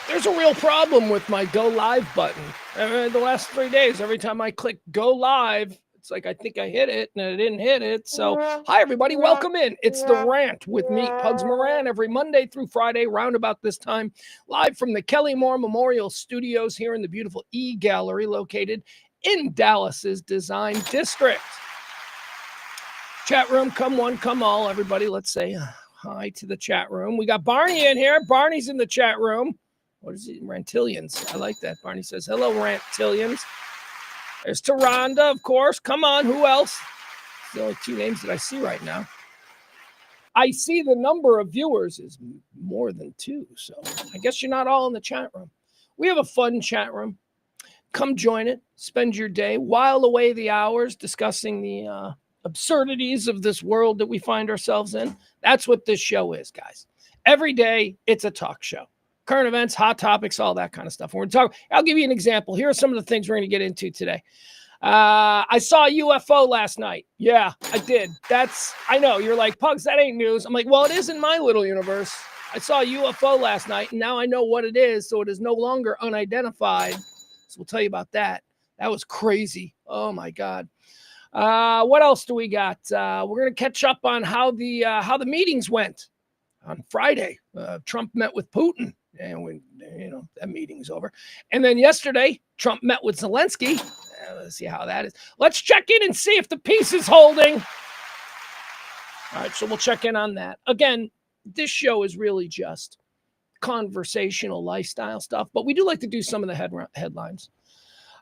There's a real problem with my go live button. The last 3 days, every time I click go live, it's like I think I hit it and I didn't hit it. So, hi everybody, welcome in. It's the Rant with me, Pugs Moran, every Monday through Friday, round about this time, live from the Kelly Moore Memorial Studios here in the beautiful E Gallery located in Dallas's Design District. Chat room, come one, come all, everybody. Let's say hi to the chat room. We got Barney in here. Barney's in the chat room. What is it? Rantillions. I like that. Barney says, hello, Rantillions. There's Taronda, of course. Come on, who else? It's the only two names that I see right now. I see the number of viewers is more than 2, so I guess you're not all in the chat room. We have a fun chat room. Come join it. Spend your day, while away the hours discussing the absurdities of this world that we find ourselves in. That's what this show is, guys. Every day, it's a talk show. Current events, hot topics, all that kind of stuff. We're talking. I'll give you an example. Here are some of the things we're going to get into today. I saw a UFO last night. Yeah, I did. I know, you're like, Pugs, that ain't news. I'm like, well, it is in my little universe. I saw a UFO last night, and now I know what it is, so it is no longer unidentified. So we'll tell you about that. That was crazy. Oh, my God. What else do we got? We're going to catch up on how the meetings went on Friday. Trump met with Putin, and that meeting's over. And then yesterday, Trump met with Zelensky. Let's see how that is. Let's check in and see if the peace is holding. All right, so we'll check in on that. Again, this show is really just conversational lifestyle stuff, but we do like to do some of the headlines.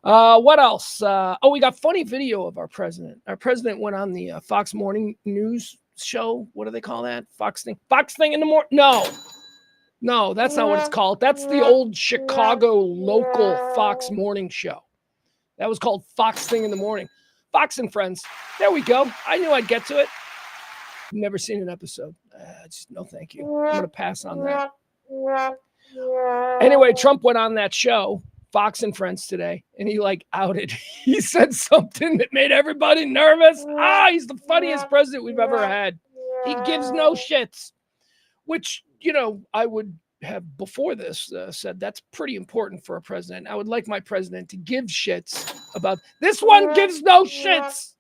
What else? We got funny video of our president. Our president went on the Fox Morning News show. What do they call that? Fox thing in the morning? No, that's not what it's called. That's the old Chicago local Fox morning show. That was called Fox Thing in the Morning. Fox and Friends. There we go. I knew I'd get to it. Never seen an episode. No, thank you. I'm going to pass on that. Anyway, Trump went on that show, Fox and Friends, today, and he outed. He said something that made everybody nervous. He's the funniest president we've ever had. He gives no shits, which, I would have before this said that's pretty important for a president. I would like my president to give shits about this one. Gives no shits.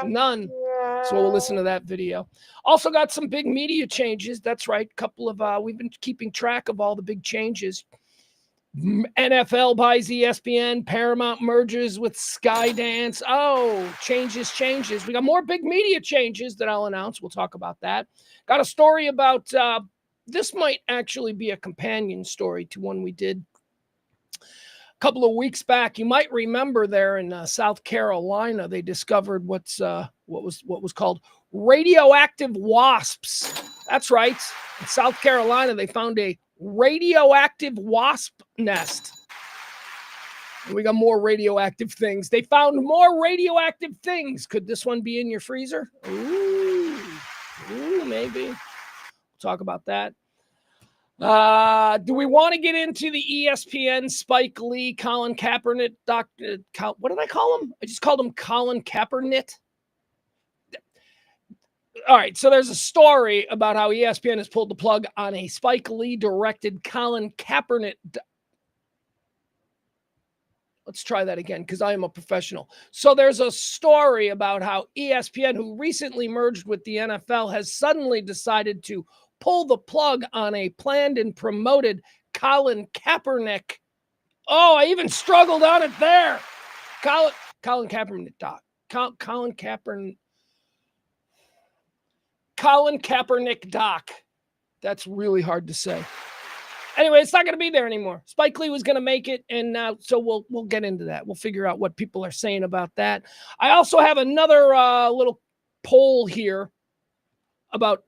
None. So we'll listen to that video. Also got some big media changes. That's right. We've been keeping track of all the big changes. NFL buys ESPN, Paramount merges with Skydance. Changes. We got more big media changes that I'll announce. We'll talk about that. Got a story about, this might actually be a companion story to one we did a couple of weeks back. You might remember there in South Carolina, they discovered what was called radioactive wasps. That's right. In South Carolina, they found a radioactive wasp nest. And we got more radioactive things. They found more radioactive things. Could this one be in your freezer? Ooh, maybe. We'll talk about that. Do we want to get into the ESPN, Spike Lee, Colin Kaepernick, what did I call him? I just called him Colin Kaepernick. All right, so there's a story about how ESPN has pulled the plug on a Spike Lee directed Colin Kaepernick. Let's try that again because I am a professional. So there's a story about how ESPN, who recently merged with the NFL, has suddenly decided to pull the plug on a planned and promoted Colin Kaepernick. Oh, I even struggled on it there. Colin Kaepernick doc. Colin Kaepernick doc. That's really hard to say. Anyway, it's not going to be there anymore. Spike Lee was going to make it, and so we'll get into that. We'll figure out what people are saying about that. I also have another little poll here about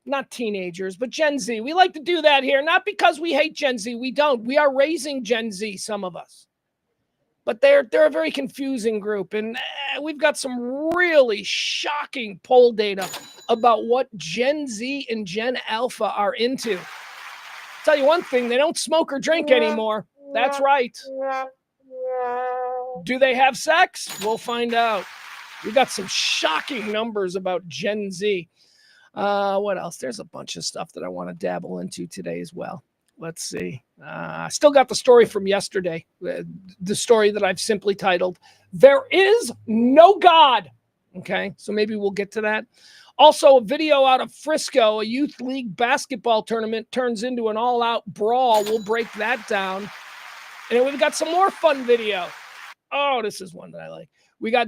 not teenagers, but Gen Z. We like to do that here, not because we hate Gen Z. We don't. We are raising Gen Z, some of us. But they're a very confusing group, and we've got some really shocking poll data about what Gen Z and Gen Alpha are into. Tell you one thing, they don't smoke or drink anymore. That's right. Do they have sex? We'll find out. We got some shocking numbers about Gen Z. What else? There's a bunch of stuff that I want to dabble into today as well. Let's see. Still got the story from yesterday, the story that I've simply titled, "There is no God." Okay, so maybe we'll get to that. Also, a video out of Frisco, a youth league basketball tournament turns into an all-out brawl. We'll break that down. And then we've got some more fun video. Oh, this is one that I like.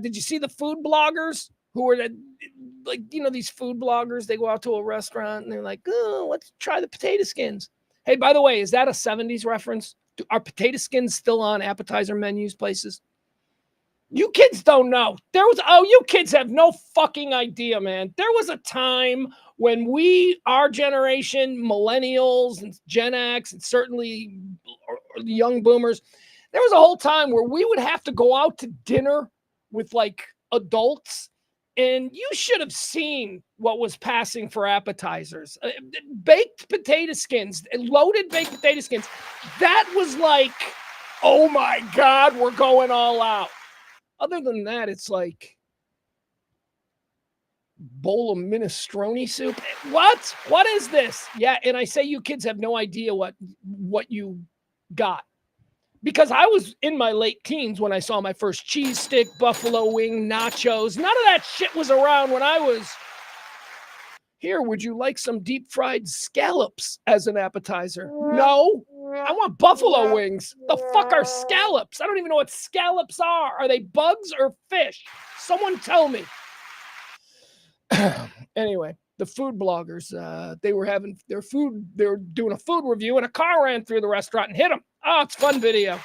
Did you see the food bloggers who are like, these food bloggers, they go out to a restaurant and they're like, oh, let's try the potato skins. Hey, by the way, is that a 70s reference? Are potato skins still on appetizer menus places? You kids don't know. You kids have no fucking idea, man. There was a time when our generation, millennials and Gen X, and certainly the young boomers, there was a whole time where we would have to go out to dinner with like adults, and you should have seen what was passing for appetizers. Baked potato skins, loaded baked potato skins. That was like, oh my God, we're going all out. Other than that, it's like bowl of minestrone soup. What? What is this? Yeah, and I say you kids have no idea what you got. Because I was in my late teens when I saw my first cheese stick, buffalo wing, nachos. None of that shit was around when I was here. Would you like some deep fried scallops as an appetizer? No, I want buffalo wings. The fuck are scallops? I don't even know what scallops are. Are they bugs or fish? Someone tell me. Anyway, the food bloggers, they were having their food. They were doing a food review, and a car ran through the restaurant and hit them. Oh, it's a fun video.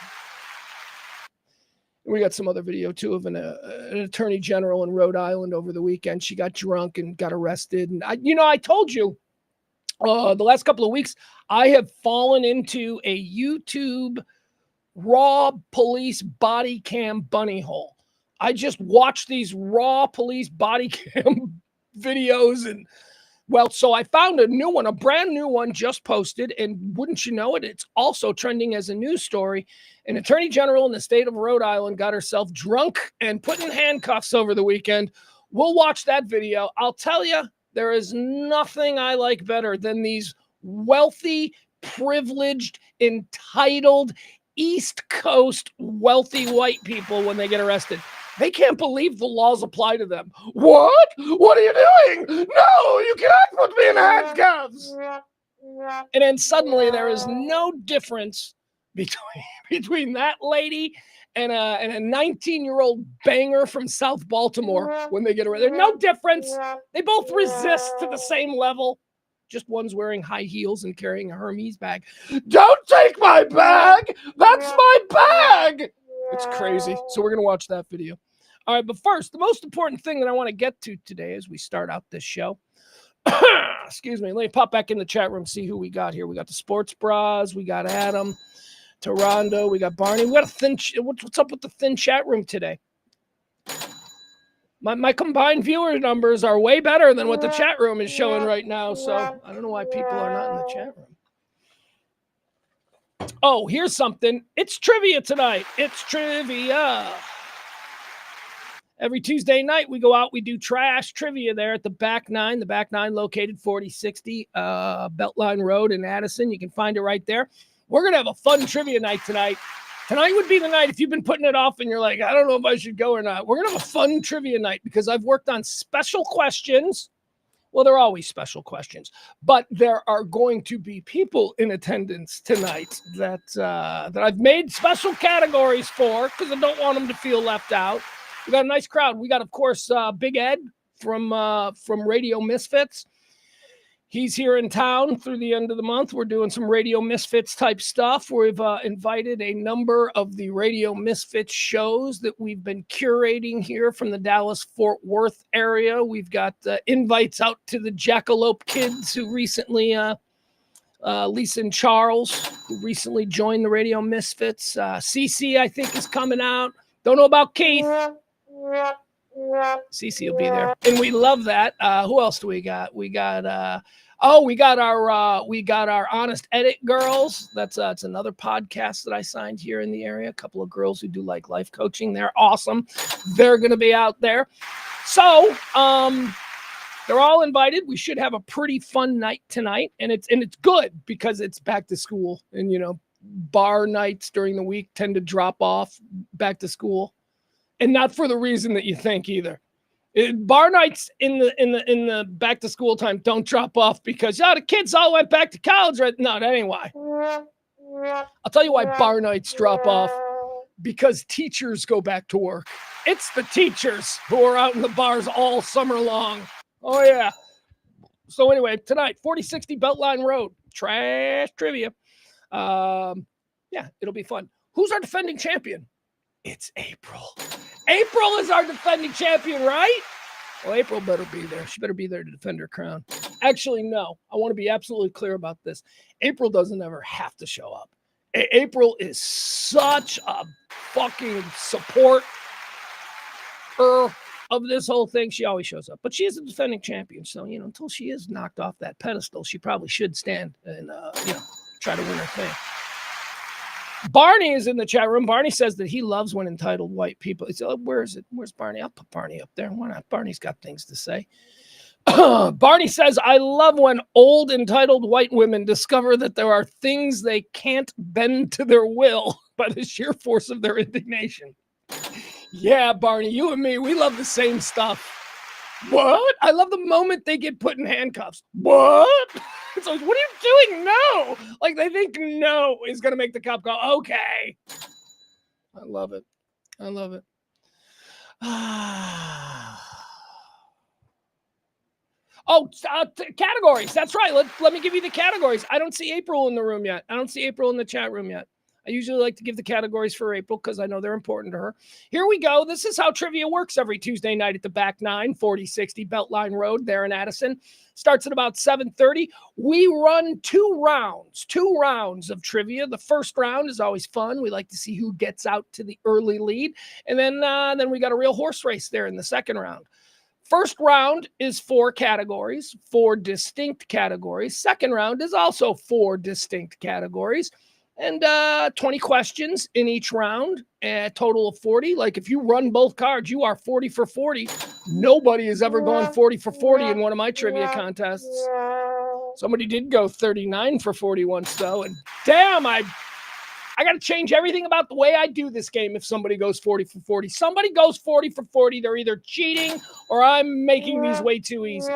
We got some other video, too, of an attorney general in Rhode Island over the weekend. She got drunk and got arrested. And, I told you the last couple of weeks, I have fallen into a YouTube raw police body cam bunny hole. I just watch these raw police body cam videos, and so I found a brand new one just posted, and wouldn't you know it, it's also trending as a news story. An attorney general in the state of Rhode Island got herself drunk and put in handcuffs over the weekend. We'll watch that video. I'll tell you, there is nothing I like better than these wealthy, privileged, entitled, East Coast wealthy white people when they get arrested. They can't believe the laws apply to them. What? What are you doing? No, you cannot put me in handcuffs. And then suddenly there is no difference between that lady and a 19-year-old banger from South Baltimore when they get arrested. There's no difference. They both resist to the same level. Just one's wearing high heels and carrying a Hermes bag. Don't take my bag. That's my bag. It's crazy. So we're going to watch that video. All right, but first, the most important thing that I want to get to today as we start out this show. Excuse me. Let me pop back in the chat room, see who we got here. We got the Sports Bras. We got Adam, Toronto. We got Barney. We got a thin. What's up with the thin chat room today? My combined viewer numbers are way better than what the chat room is showing right now. So I don't know why people are not in the chat room. Oh, here's something. It's trivia tonight. It's trivia. Every Tuesday night, we go out, we do trash trivia there at the Back Nine. The Back Nine located 4060 Beltline Road in Addison. You can find it right there. We're going to have a fun trivia night tonight. Tonight would be the night if you've been putting it off and you're like, I don't know if I should go or not. We're going to have a fun trivia night because I've worked on special questions. Well, they're always special questions, but there are going to be people in attendance tonight that I've made special categories for because I don't want them to feel left out. We got a nice crowd. We got, of course, Big Ed from Radio Misfits. He's here in town through the end of the month. We're doing some Radio Misfits type stuff. We've invited a number of the Radio Misfits shows that we've been curating here from the Dallas-Fort Worth area. We've got invites out to the Jackalope kids who recently, Lisa and Charles, who recently joined the Radio Misfits. CC, I think, is coming out. Don't know about Keith. CC will be there, and we love that. Who else do we got? We got our Honest Edit girls. That's it's another podcast that I signed here in the area. A couple of girls who do like life coaching. They're awesome. They're going to be out there. So they're all invited. We should have a pretty fun night tonight, and it's good because it's back to school, and bar nights during the week tend to drop off back to school, and not for the reason that you think either. Bar nights in the back to school time don't drop off because the kids all went back to college. Right? No, that ain't why. I'll tell you why bar nights drop off. Because teachers go back to work. It's the teachers who are out in the bars all summer long. Oh yeah. So anyway, tonight, 4060 Beltline Road, trash trivia. Yeah, it'll be fun. Who's our defending champion? It's April. April is our defending champion, right? Well, April better be there. She better be there to defend her crown. Actually, no. I want to be absolutely clear about this. April doesn't ever have to show up. April is such a fucking supporter of this whole thing. She always shows up. But she is a defending champion. So, until she is knocked off that pedestal, she probably should stand and, try to win her thing. Barney is in the chat room. Barney says that he loves when entitled white people. He's, where is it? Where's Barney? I'll put Barney up there. Why not? Barney's got things to say. Barney says, I love when old entitled white women discover that there are things they can't bend to their will by the sheer force of their indignation. Yeah, Barney, you and me, we love the same stuff. What? I love the moment they get put in handcuffs. What? It's like, what are you doing? No. Like they think no is going to make the cop go, okay. I love it. I love it. Oh, categories. That's right. Let me give you the categories. I don't see April in the room yet. I don't see April in the chat room yet. I usually like to give the categories for April because I know they're important to her. Here we go. This is how trivia works every Tuesday night at the Back 9, 4060 Beltline Road there in Addison. Starts at about 7:30. We run two rounds of trivia. The first round is always fun. We like to see who gets out to the early lead. And then we got a real horse race there in the second round. First round is 4 categories, 4 distinct categories. Second round is also 4 distinct categories. And 20 questions in each round, a total of 40. Like if you run both cards, you are 40 for 40. Nobody has ever gone 40 for 40 in one of my trivia contests. Somebody did go 39 for 40 once though. And damn, I got to change everything about the way I do this game if somebody goes 40 for 40. Somebody goes 40 for 40, they're either cheating or I'm making these way too easy.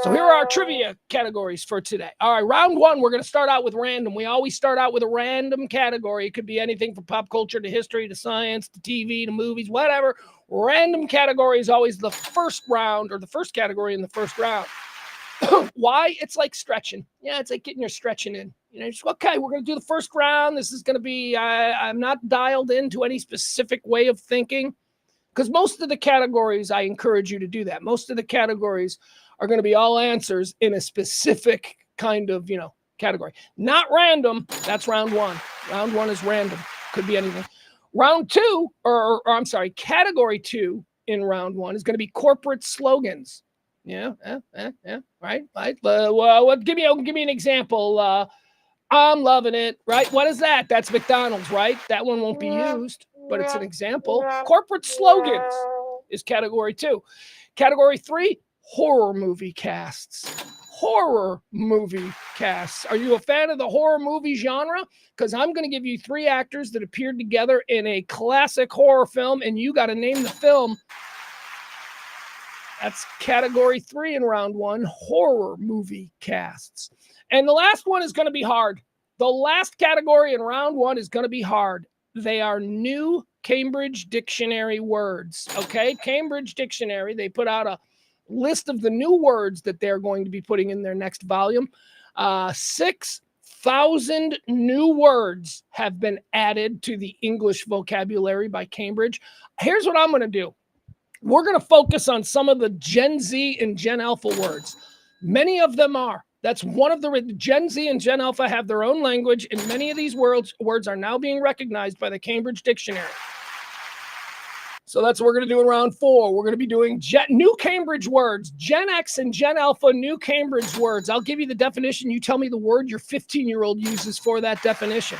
So here are our trivia categories for today. All right, round 1, we're going to start out with random. We always start out with a random category. It could be anything from pop culture to history to science to TV to movies, whatever. Random category is always the first round or the first category in the first round. Why? It's like stretching. Yeah, it's like getting your stretching in. Just, okay, we're going to do the first round. This is going to be, I'm not dialed into any specific way of thinking because most of the categories, I encourage you to do that. Most of the categories are going to be all answers in a specific kind of, category. Not random. That's round 1. Round 1 is random. Could be anything. Round 2, category 2 in round 1 is going to be corporate slogans. Yeah. Right. Well, give me an example. I'm loving it. Right. What is that? That's McDonald's, right? That one won't be used, but it's an example. Corporate slogans is category 2. Category 3, horror movie casts. Horror movie casts. Are you a fan of the horror movie genre? Because I'm going to give you 3 actors that appeared together in a classic horror film, and you got to name the film. That's category 3 in round 1, horror movie casts. And the last one is going to be hard. The last category in round 1 is going to be hard. They are new Cambridge Dictionary words. Okay, Cambridge Dictionary, they put out a list of the new words that they're going to be putting in their next volume. 6,000 new words have been added to the English vocabulary by Cambridge. Here's what I'm going to do. We're going to focus on some of the Gen Z and Gen Alpha words. Many of them are. That's one of the Gen Z and Gen Alpha have their own language, and many of these words are now being recognized by the Cambridge Dictionary. So that's what we're going to do in round 4. We're going to be doing new Cambridge words, Gen X and Gen Alpha new Cambridge words. I'll give you the definition. You tell me the word your 15-year-old uses for that definition.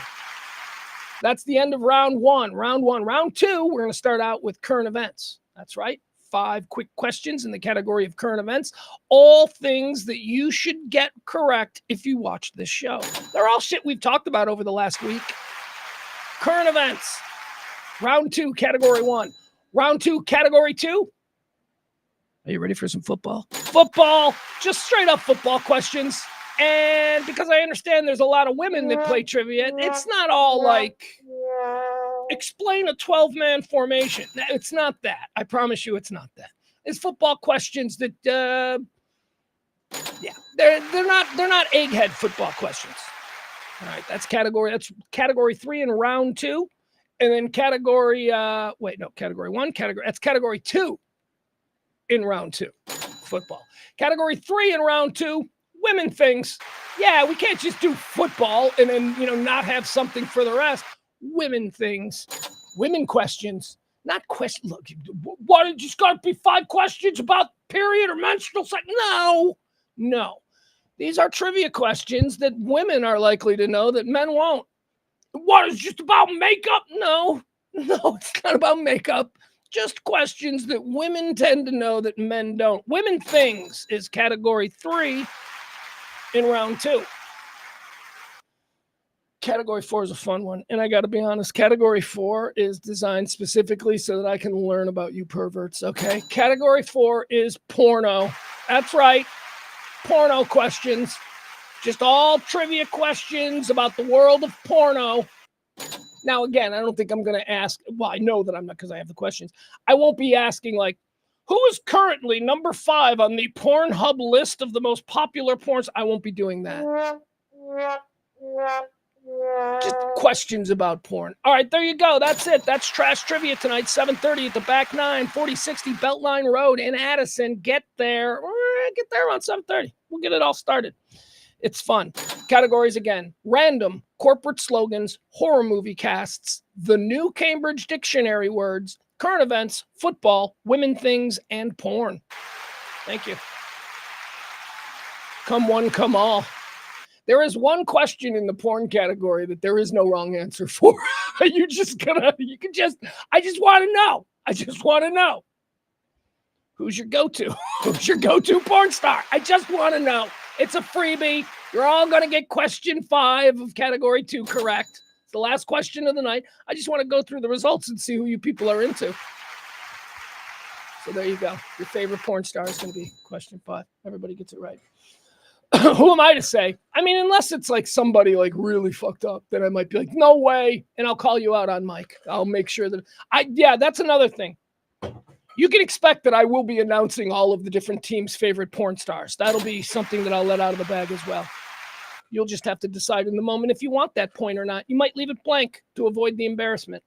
That's the end of round 1. Round 2, we're going to start out with current events. That's right. 5 quick questions in the category of current events. All things that you should get correct if you watch this show. They're all shit we've talked about over the last week. Current events. Round 2, category 1. Round 2, category 2. Are you ready for some football? Football, just straight up football questions. And because I understand there's a lot of women that play trivia, it's not all like, explain a 12-man formation. It's not that. I promise you it's not that. It's football questions that, they're not egghead football questions. All right, that's category 3 in round 2. And then category 1, that's category 2 in round 2, football. Category 3 in round 2, women things. Yeah, we can't just do football and then, not have something for the rest. Women things, women questions, not questions. Look, what, it just got to be 5 questions about period or menstrual cycle? No. These are trivia questions that women are likely to know that men won't. What, is just about makeup? No, it's not about makeup. Just questions that women tend to know that men don't. Women things is category 3 in round 2. Category 4 is a fun one. And I got to be honest, category 4 is designed specifically so that I can learn about you perverts, okay? Category 4 is porno. That's right. Porno questions. Just all trivia questions about the world of porno. Now, again, I don't think I'm going to ask. Well, I know that I'm not because I have the questions. I won't be asking like, who is currently number 5 on the Pornhub list of the most popular porns? I won't be doing that. Just questions about porn. All right, there you go. That's it. That's Trash Trivia tonight, 7:30 at the Back 9, 4060 Beltline Road in Addison. Get there around 7:30. We'll get it all started. It's fun. Categories again: random, corporate slogans, horror movie casts, the new Cambridge Dictionary words, current events, football, women things, and porn. Thank you. Come one, come all. There is one question in the porn category that there is no wrong answer for. I just want to know. Who's your go-to? Who's your go-to porn star? I just want to know. It's a freebie. You're all going to get question 5 of category 2 correct. It's the last question of the night. I just want to go through the results and see who you people are into. So there you go. Your favorite porn star is going to be question 5. Everybody gets it right. Who am I to say? I mean, unless it's like somebody like really fucked up, then I might be like, no way. And I'll call you out on mic. I'll make sure that that's another thing. You can expect that I will be announcing all of the different teams' favorite porn stars. That'll be something that I'll let out of the bag as well. You'll just have to decide in the moment if you want that point or not. You might leave it blank to avoid the embarrassment.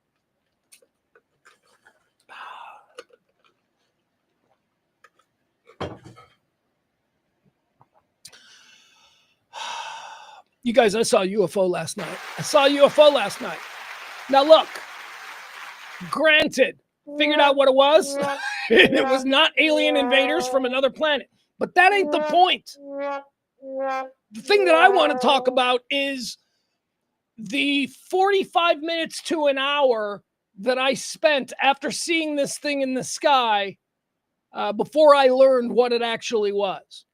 You guys, I saw a UFO last night. Now look, granted, figured out what it was. It was not alien invaders from another planet. But that ain't the point. The thing that I want to talk about is the 45 minutes to an hour that I spent after seeing this thing in the sky before I learned what it actually was.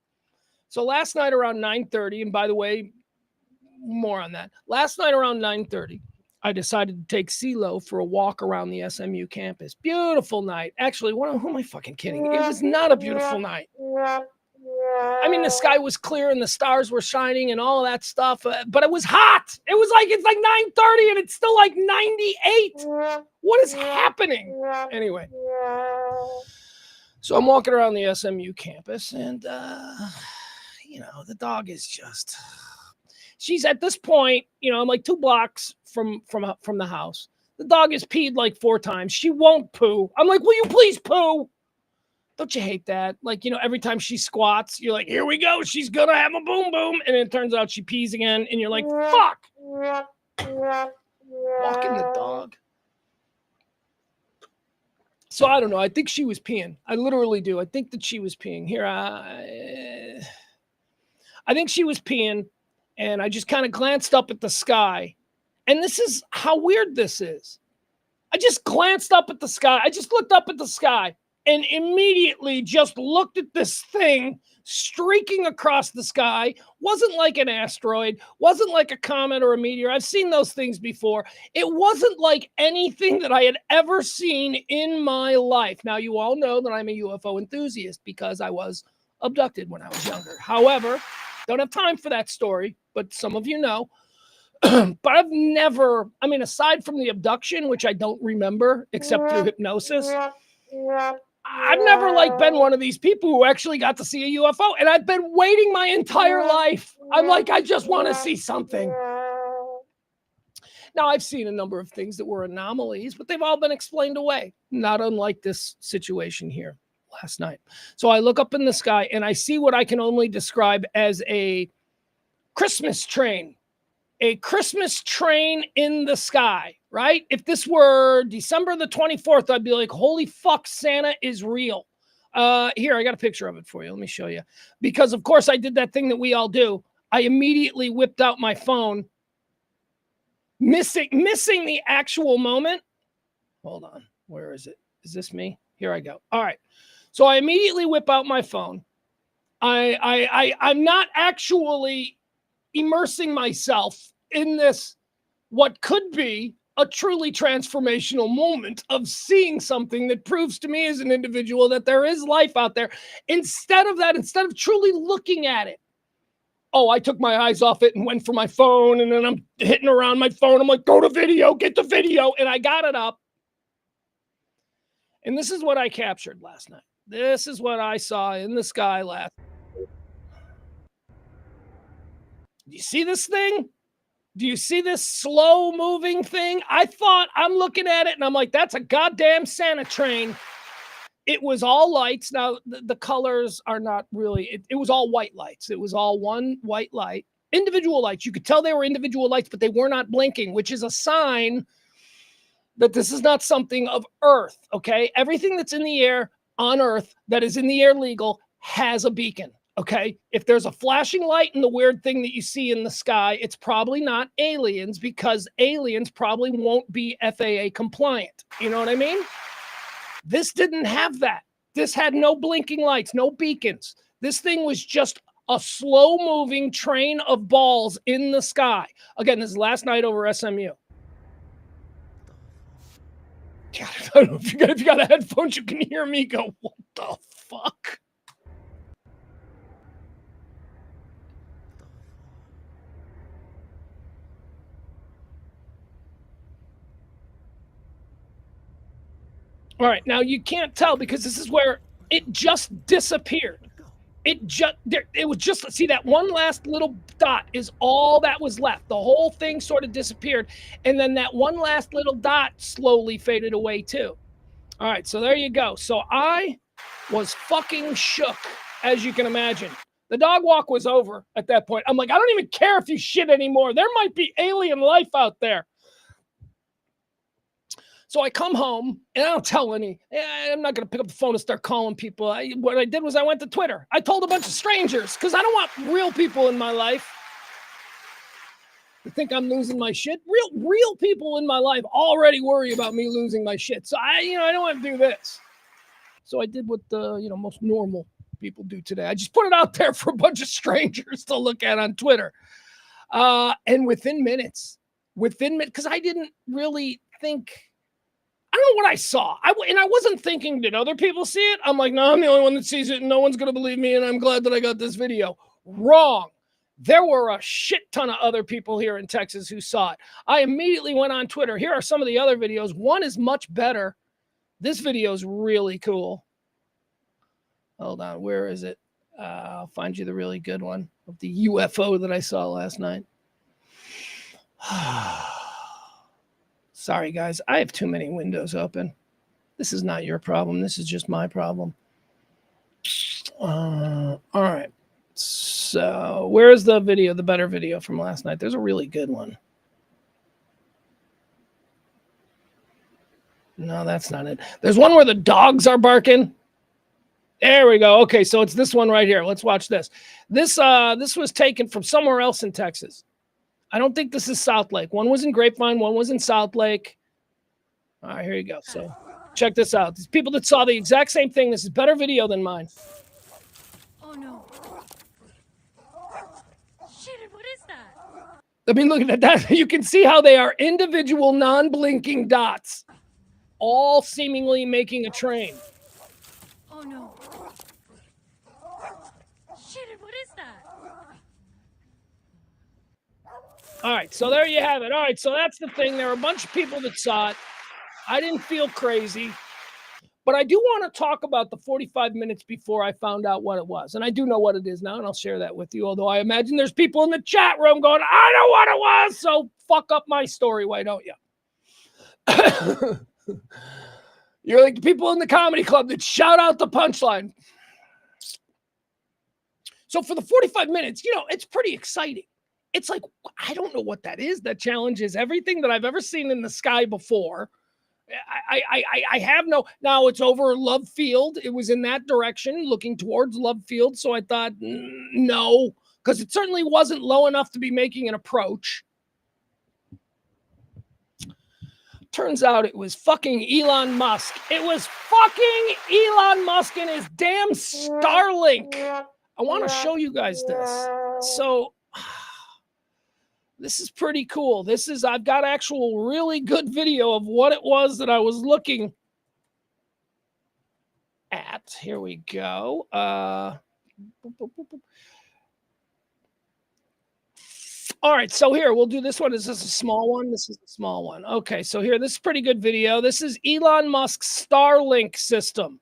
So last night around 9:30, and by the way, more on that. Last night around 9:30, I decided to take CeeLo for a walk around the SMU campus. Beautiful night. Actually, who am I fucking kidding? It was not a beautiful night. I mean, the sky was clear and the stars were shining and all of that stuff, but it was hot. It's like 9:30 and it's still like 98. What is happening? Anyway, so I'm walking around the SMU campus and, the dog is just... She's at this point, I'm like 2 blocks from the house. The dog has peed like 4 times. She won't poo. I'm like, will you please poo? Don't you hate that? Like, every time she squats, you're like, here we go. She's going to have a boom boom. And it turns out she pees again. And you're like, fuck. Walking the dog. So I don't know. I think she was peeing. I literally do. I think that she was peeing. Here, I think she was peeing. And I just kind of glanced up at the sky. And this is how weird this is. I just glanced up at the sky. I just looked up at the sky. and immediately just looked at this thing streaking across the sky. Wasn't like an asteroid, wasn't like a comet or a meteor. I've seen those things before. It wasn't like anything that I had ever seen in my life. Now, you all know that I'm a UFO enthusiast because I was abducted when I was younger. However, don't have time for that story, but some of you know. But I've never, I mean, aside from the abduction, which I don't remember except through hypnosis, I've never like been one of these people who actually got to see a UFO, and I've been waiting my entire life. I'm like, I just want to see something. Now, I've seen a number of things that were anomalies, but they've all been explained away, not unlike this situation here last night. So I look up in the sky and I see what I can only describe as a Christmas train. A Christmas train in the sky, right? If this were December the 24th, I'd be like, holy fuck, Santa is real. Here, I got a picture of it for you. Let me show you. Because, of course, I did that thing that we all do. I immediately whipped out my phone, missing the actual moment. Hold on. Where is it? Is this me? Here I go. All right. So I immediately whip out my phone. I'm not actually immersing myself in this, what could be a truly transformational moment of seeing something that proves to me as an individual that there is life out there. Instead of that, instead of truly looking at it, oh, I took my eyes off it and went for my phone, and then I'm hitting around my phone. I'm like, go to video, get the video. And I got it up. And this is what I captured last night. This is what I saw in the sky last night. Do you see this thing? Do you see this slow moving thing? I thought, I'm looking at it and I'm like, that's a goddamn Santa train. It was all lights. Now, the colors are not really, it was all white lights. It was all one white light, individual lights. You could tell they were individual lights, but they were not blinking, which is a sign that this is not something of Earth, okay? Everything that's in the air on Earth that is in the air legal has a beacon. Okay, if there's a flashing light and the weird thing that you see in the sky, it's probably not aliens, because aliens probably won't be FAA compliant. You know what I mean? This didn't have that. This had no blinking lights, no beacons. This thing was just a slow moving train of balls in the sky. Again, this is last night over SMU. God, I don't know if you got a headphones, you can hear me go, what the fuck? All right, now you can't tell because this is where it just disappeared. It was just, see, that one last little dot is all that was left. The whole thing sort of disappeared. And then that one last little dot slowly faded away too. All right, so there you go. So I was fucking shook, as you can imagine. The dog walk was over at that point. I'm like, I don't even care if you shit anymore. There might be alien life out there. So I come home and I don't tell any. I'm not going to pick up the phone and start calling people. What I did was I went to Twitter. I told a bunch of strangers because I don't want real people in my life to think I'm losing my shit. Real people in my life already worry about me losing my shit. So I don't want to do this. So I did what the most normal people do today. I just put it out there for a bunch of strangers to look at on Twitter. And within minutes, because I didn't really think. I don't know what I saw. I wasn't thinking, did other people see it? I'm like, no, I'm the only one that sees it and no one's going to believe me, and I'm glad that I got this video. Wrong. There were a shit ton of other people here in Texas who saw it. I immediately went on Twitter. Here are some of the other videos. One is much better. This video is really cool. Hold on. Where is it? I'll find you the really good one of the UFO that I saw last night. Sorry, guys. I have too many windows open. This is not your problem. This is just my problem. All right. So where's the video, the better video from last night? There's a really good one. No, that's not it. There's one where the dogs are barking. There we go. Okay, so it's this one right here. Let's watch this. This was taken from somewhere else in Texas. I don't think this is South Lake. One was in Grapevine. One was in South Lake. All right, here you go. So Check this out. These people that saw the exact same thing. This is better video than mine. Oh no. Shit, what is that? I mean, look at that. You can see how they are individual non-blinking dots, all seemingly making a train. Oh no. Shit, what is that? All right, so there you have it. All right, so that's the thing. There are a bunch of people that saw it. I didn't feel crazy. But I do want to talk about the 45 minutes before I found out what it was. And I do know what it is now, and I'll share that with you. Although I imagine there's people in the chat room going, I know what it was, so fuck up my story, why don't you? You're like the people in the comedy club that shout out the punchline. So for the 45 minutes, it's pretty exciting. It's like, I don't know what that is. That challenges everything that I've ever seen in the sky before. I have no, now it's over Love Field. It was in that direction, looking towards Love Field. So I thought, no, because it certainly wasn't low enough to be making an approach. Turns out it was fucking Elon Musk. It was fucking Elon Musk and his damn Starlink. I want to show you guys this. So this is pretty cool. I've got actual really good video of what it was that I was looking at. Here we go. All right, so here, we'll do this one. Is this a small one? This is a small one. Okay, so here, this is pretty good video. This is Elon Musk's Starlink system.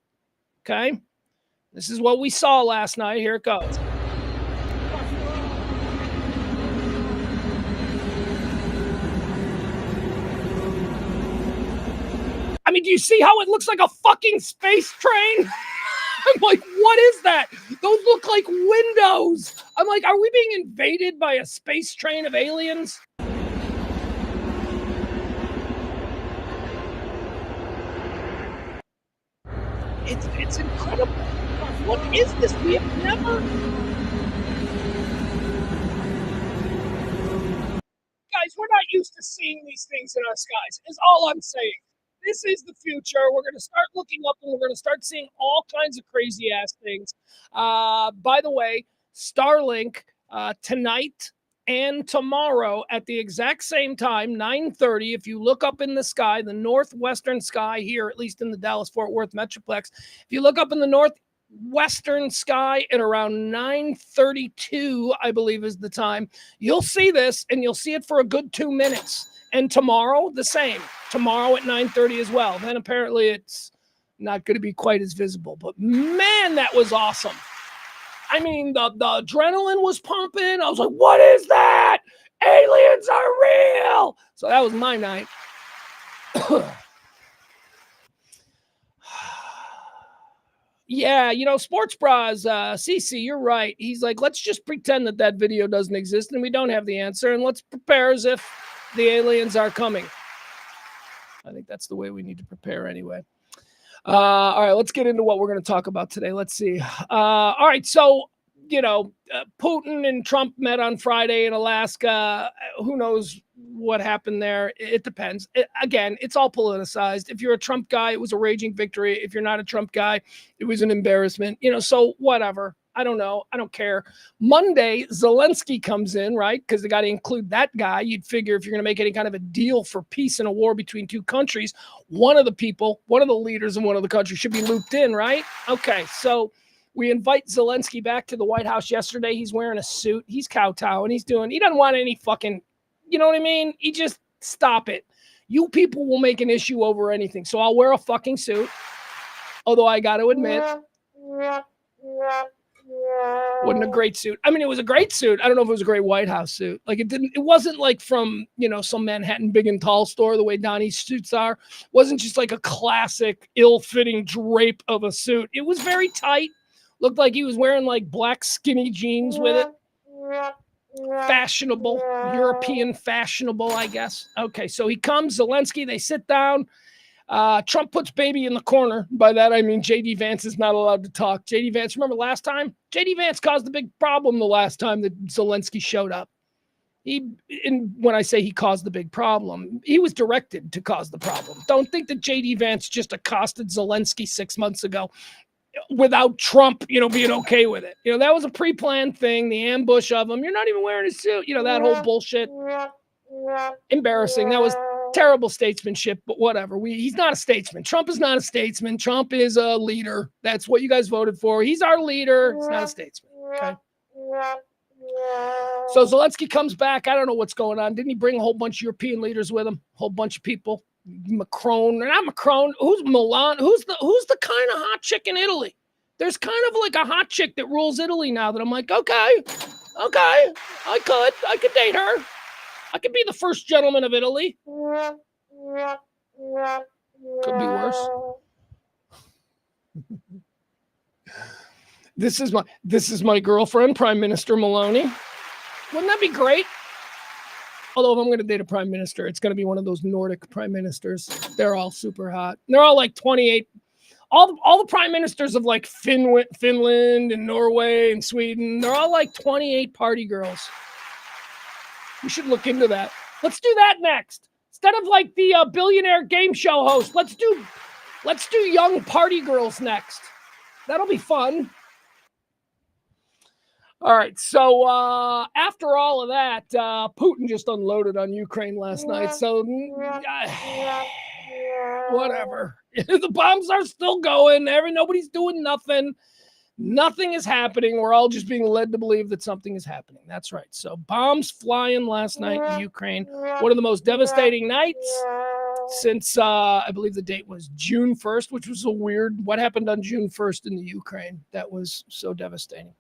Okay, this is what we saw last night. Here it goes. I mean, do you see how it looks like a fucking space train? I'm like, what is that? Those look like windows. I'm like, are we being invaded by a space train of aliens? It's incredible. What is this? We have never... Guys, we're not used to seeing these things in our skies, is all I'm saying. This is the future. We're going to start looking up and we're going to start seeing all kinds of crazy ass things. By the way, Starlink tonight and tomorrow at the exact same time, 9:30. If you look up in the sky, the northwestern sky here, at least in the Dallas-Fort Worth Metroplex, if you look up in the northwestern sky at around 9:32, I believe is the time, you'll see this and you'll see it for a good 2 minutes. And tomorrow, the same. Tomorrow at 9:30 as well. Then apparently it's not going to be quite as visible. But man, that was awesome. I mean, the adrenaline was pumping. I was like, what is that? Aliens are real. So that was my night. Yeah, Sports Bras, CC, you're right. He's like, let's just pretend that video doesn't exist and we don't have the answer. And let's prepare as if the aliens are coming. I think that's the way we need to prepare anyway. All right, let's get into what we're going to talk about today. Let's see. All right, so, Putin and Trump met on Friday in Alaska. Who knows what happened there? It depends. Again, it's all politicized. If you're a Trump guy, it was a raging victory. If you're not a Trump guy, it was an embarrassment. So whatever. I don't know. I don't care. Monday, Zelensky comes in, right? Because they got to include that guy. You'd figure if you're going to make any kind of a deal for peace in a war between two countries, one of the leaders in one of the countries should be looped in, right? Okay, so we invite Zelensky back to the White House yesterday. He's wearing a suit. He's kowtowing. He doesn't want any fucking, you know what I mean? He just, stop it. You people will make an issue over anything. So I'll wear a fucking suit. Although I got to admit, wasn't a great suit. I mean, it was a great suit. I don't know if it was a great White House suit. Like it wasn't like from, some Manhattan big and tall store, the way Donnie's suits are. It wasn't just like a classic ill-fitting drape of a suit. It was very tight. Looked like he was wearing like black skinny jeans with it. Fashionable, European fashionable, I guess. Okay, so he comes, Zelensky, they sit down. Trump puts baby in the corner. By that, I mean J.D. Vance is not allowed to talk. J.D. Vance, remember last time? J.D. Vance caused the big problem the last time that Zelensky showed up. And when I say he caused the big problem, he was directed to cause the problem. Don't think that J.D. Vance just accosted Zelensky 6 months ago without Trump, being okay with it. That was a pre-planned thing, the ambush of him. You're not even wearing a suit, that whole bullshit. Embarrassing. That was terrible statesmanship, but whatever. He's not a statesman. Trump is not a statesman. Trump is a leader. That's what you guys voted for. He's our leader. He's not a statesman. Okay. So Zelensky comes back. I don't know what's going on. Didn't he bring a whole bunch of European leaders with him? A whole bunch of people. Macron, or not Macron. Who's Milan? Who's the kind of hot chick in Italy? There's kind of like a hot chick that rules Italy now that I'm like, okay, I could date her. I could be the first gentleman of Italy. Could be worse. This is my girlfriend, Prime Minister Maloney. Wouldn't that be great? Although if I'm going to date a prime minister, it's going to be one of those Nordic prime ministers. They're all super hot. They're all like 28. All the prime ministers of like Finland and Norway and Sweden, they're all like 28 party girls. We should look into that. Let's do that next. Instead of like the billionaire game show host, let's do young party girls next. That'll be fun. All right, so after all of that, Putin just unloaded on Ukraine last night, so whatever. The bombs are still going. Nobody's doing nothing. Nothing is happening. We're all just being led to believe that something is happening. That's right. So bombs flying last night in Ukraine. One of the most devastating nights since, I believe the date was June 1st, which was what happened on June 1st in the Ukraine. That was so devastating.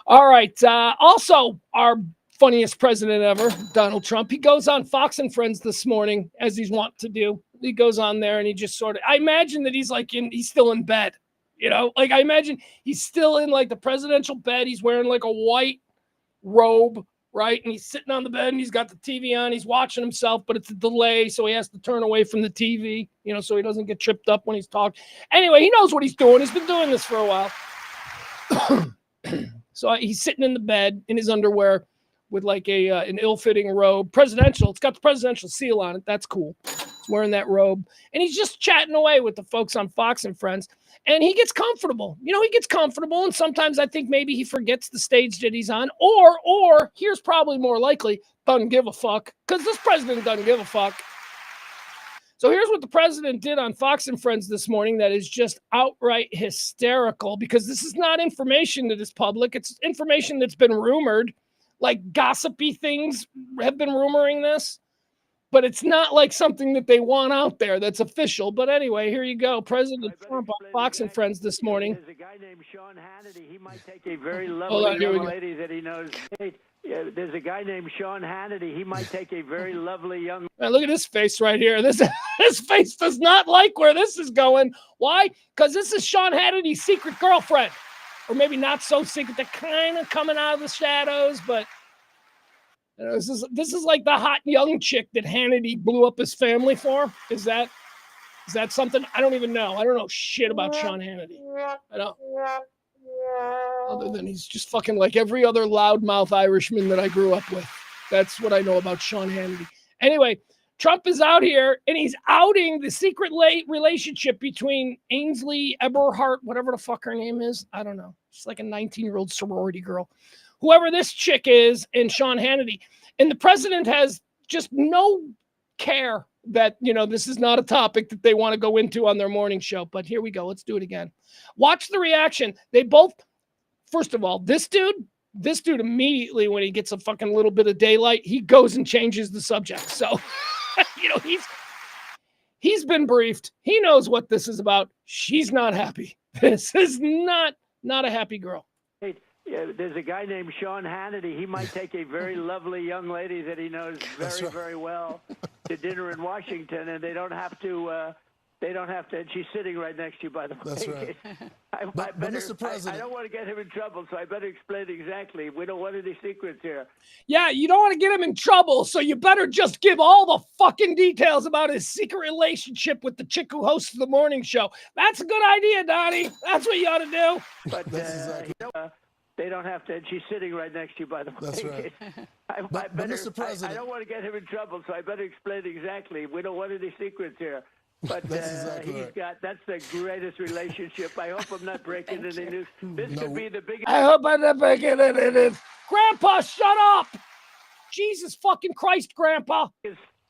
All right. Also, our funniest president ever, Donald Trump. He goes on Fox and Friends this morning, as he's wont to do. He goes on there and he just I imagine that he's still in bed. Like I imagine he's still in like the presidential bed. He's wearing like a white robe, right? And he's sitting on the bed and he's got the TV on. He's watching himself, but it's a delay. So he has to turn away from the TV, so he doesn't get tripped up when he's talking. Anyway, he knows what he's doing. He's been doing this for a while. So he's sitting in the bed in his underwear with like an ill-fitting robe. Presidential. It's got the presidential seal on it. That's cool. He's wearing that robe. And he's just chatting away with the folks on Fox and Friends. And he gets comfortable. He gets comfortable. And sometimes I think maybe he forgets the stage that he's on. Or here's probably more likely, doesn't give a fuck. Because this president doesn't give a fuck. So here's what the president did on Fox and Friends this morning that is just outright hysterical, because this is not information that is public. It's information that's been rumored. Like gossipy things have been rumoring this. But it's not like something that they want out there that's official. But anyway, here you go. President Trump on Fox and Friends this morning. There's a guy named Sean Hannity. He might take a very lovely young lady that he knows. Yeah, there's a guy named Sean Hannity. He might take a very lovely young. Man, look at this face right here. This face does not like where this is going. Why? Because this is Sean Hannity's secret girlfriend. Or maybe not so secret. They're kind of coming out of the shadows, but this is like the hot young chick that Hannity blew up his family for. Is that something? I don't even know. I don't know shit about Sean Hannity. I don't. Other than he's just fucking like every other loudmouth Irishman that I grew up with. That's what I know about Sean Hannity. Anyway, Trump is out here and he's outing the secret relationship between Ainsley Eberhardt, whatever the fuck her name is. I don't know. She's like a 19-year-old sorority girl. Whoever this chick is, and Sean Hannity. And the president has just no care that, this is not a topic that they want to go into on their morning show. But here we go. Let's do it again. Watch the reaction. They both, first of all, this dude immediately, when he gets a fucking little bit of daylight, he goes and changes the subject. So, he's been briefed. He knows what this is about. She's not happy. This is not a happy girl. Yeah, there's a guy named Sean Hannity. He might take a very lovely young lady that he knows very well to dinner in Washington, and they don't have to. And she's sitting right next to you, by the way. That's right. But Mr. President, I don't want to get him in trouble, so I better explain exactly. We don't want any secrets here. Yeah, you don't want to get him in trouble, so you better just give all the fucking details about his secret relationship with the chick who hosts the morning show. That's a good idea, Donnie. That's what you ought to do. But They don't have to. And she's sitting right next to you, by the way. That's right. But Mr. President, I don't want to get him in trouble, so I better explain exactly. We don't want any secrets here. But That's exactly he's right. that's the greatest relationship. I hope I'm not breaking any news. This could be the biggest. I hope I'm not breaking any news. Grandpa, shut up! Jesus fucking Christ, Grandpa.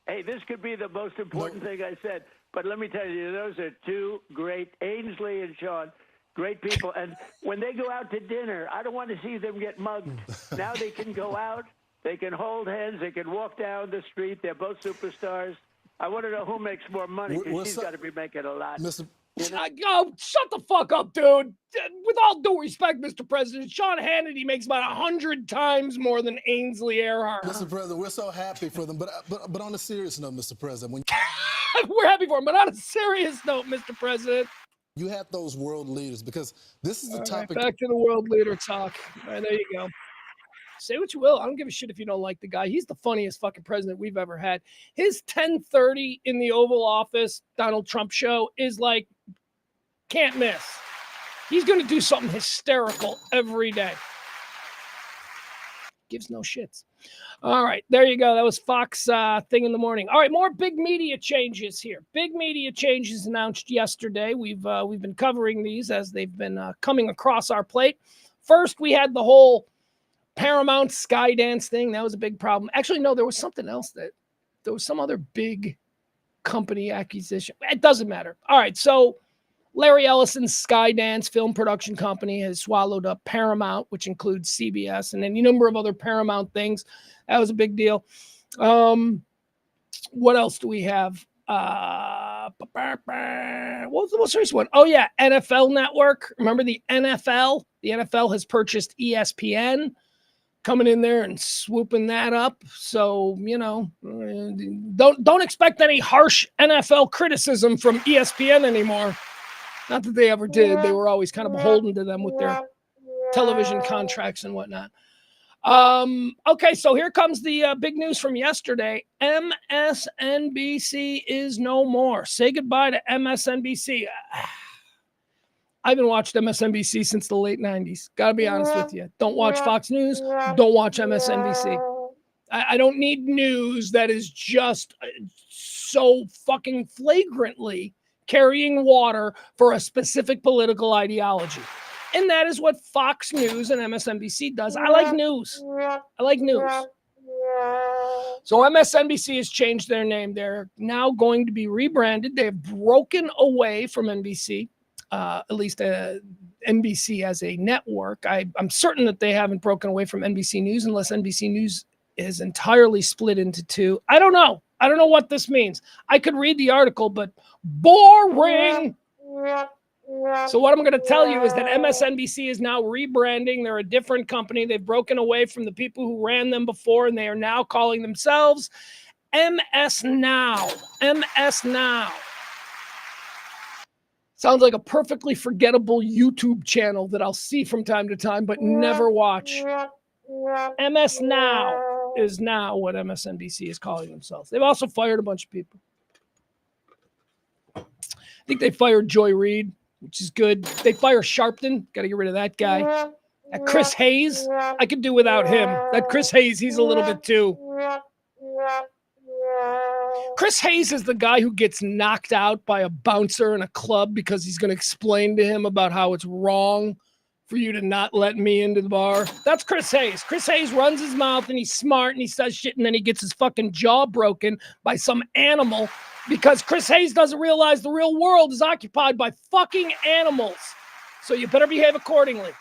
Hey, this could be the most important thing I said. But let me tell you, those are two great, Ainsley and Sean, great people. And when they go out to dinner, I don't want to see them get mugged. Now they can go out. They can hold hands. They can walk down the street. They're both superstars. I want to know who makes more money, because she's got to be making a lot. Mr. Oh, shut the fuck up, dude. With all due respect, Mr. President, Sean Hannity makes about 100 times more than Ainsley Earhart. Mr. President, we're so happy for them. But on a serious note, Mr. President, when we're happy for him, but on a serious note, Mr. President, you have those world leaders, because this is the topic. Back to the world leader talk. All right, there you go. Say what you will. I don't give a shit if you don't like the guy. He's the funniest fucking president we've ever had. His 10:30 in the Oval Office Donald Trump show is like, can't miss. He's going to do something hysterical every day. Gives no shits. All right, there you go. That was Fox thing in the morning. All right, more big media changes here. Big media changes announced yesterday. We've been covering these as they've been coming across our plate. First, we had the whole Paramount Skydance thing. That was a big problem. Actually, no, there was something else there was some other big company acquisition. It doesn't matter. All right, so Larry Ellison's Skydance film production company has swallowed up Paramount, which includes CBS and any number of other Paramount things. That was a big deal. What else do we have? What was the most recent one? Oh, yeah, NFL Network. Remember the NFL? The NFL has purchased ESPN, coming in there and swooping that up. So, don't expect any harsh NFL criticism from ESPN anymore. Not that they ever did. They were always kind of beholden to them with their television contracts and whatnot. Okay, so here comes the big news from yesterday. MSNBC is no more. Say goodbye to MSNBC. I haven't watched MSNBC since the late 90s. Got to be honest with you. Don't watch Fox News. Don't watch MSNBC. I don't need news that is just so fucking flagrantly carrying water for a specific political ideology. And that is what Fox News and MSNBC does. I like news. So MSNBC has changed their name. They're now going to be rebranded. They have broken away from NBC. At least NBC as a network. I'm certain that they haven't broken away from NBC News unless NBC News is entirely split into two. I don't know. I don't know what this means. I could read the article, but boring. So what I'm going to tell you is that MSNBC is now rebranding. They're a different company. They've broken away from the people who ran them before, and they are now calling themselves MS Now. MS Now. Sounds like a perfectly forgettable YouTube channel that I'll see from time to time, but never watch. MS Now is now what MSNBC is calling themselves. They've also fired a bunch of people. I think they fired Joy Reid, which is good. They fire Sharpton. Got to get rid of that guy. That Chris Hayes, I could do without him. That Chris Hayes, he's a little bit too. Chris Hayes is the guy who gets knocked out by a bouncer in a club because he's going to explain to him about how it's wrong for you to not let me into the bar. That's Chris Hayes. Chris Hayes runs his mouth and he's smart and he says shit and then he gets his fucking jaw broken by some animal because Chris Hayes doesn't realize the real world is occupied by fucking animals. So you better behave accordingly.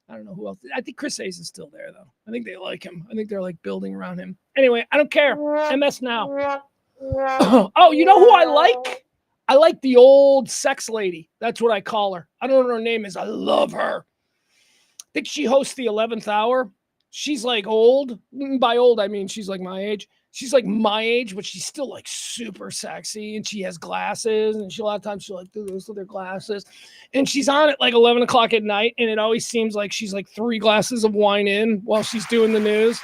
I don't know who else. I think Chris Hayes is still there, though. I think they like him. I think they're like building around him. Anyway, I don't care. MS Now. Oh, you know who I like? I like the old sex lady. That's what I call her. I don't know what her name is. I love her. I think she hosts the 11th hour. She's like old. By old, I mean she's like my age. She's like my age, but she's still like super sexy. And she has glasses. And she a lot of times she'll like do this with her glasses. And she's on at like 11 o'clock at night. And it always seems like she's like 3 glasses of wine in while she's doing the news.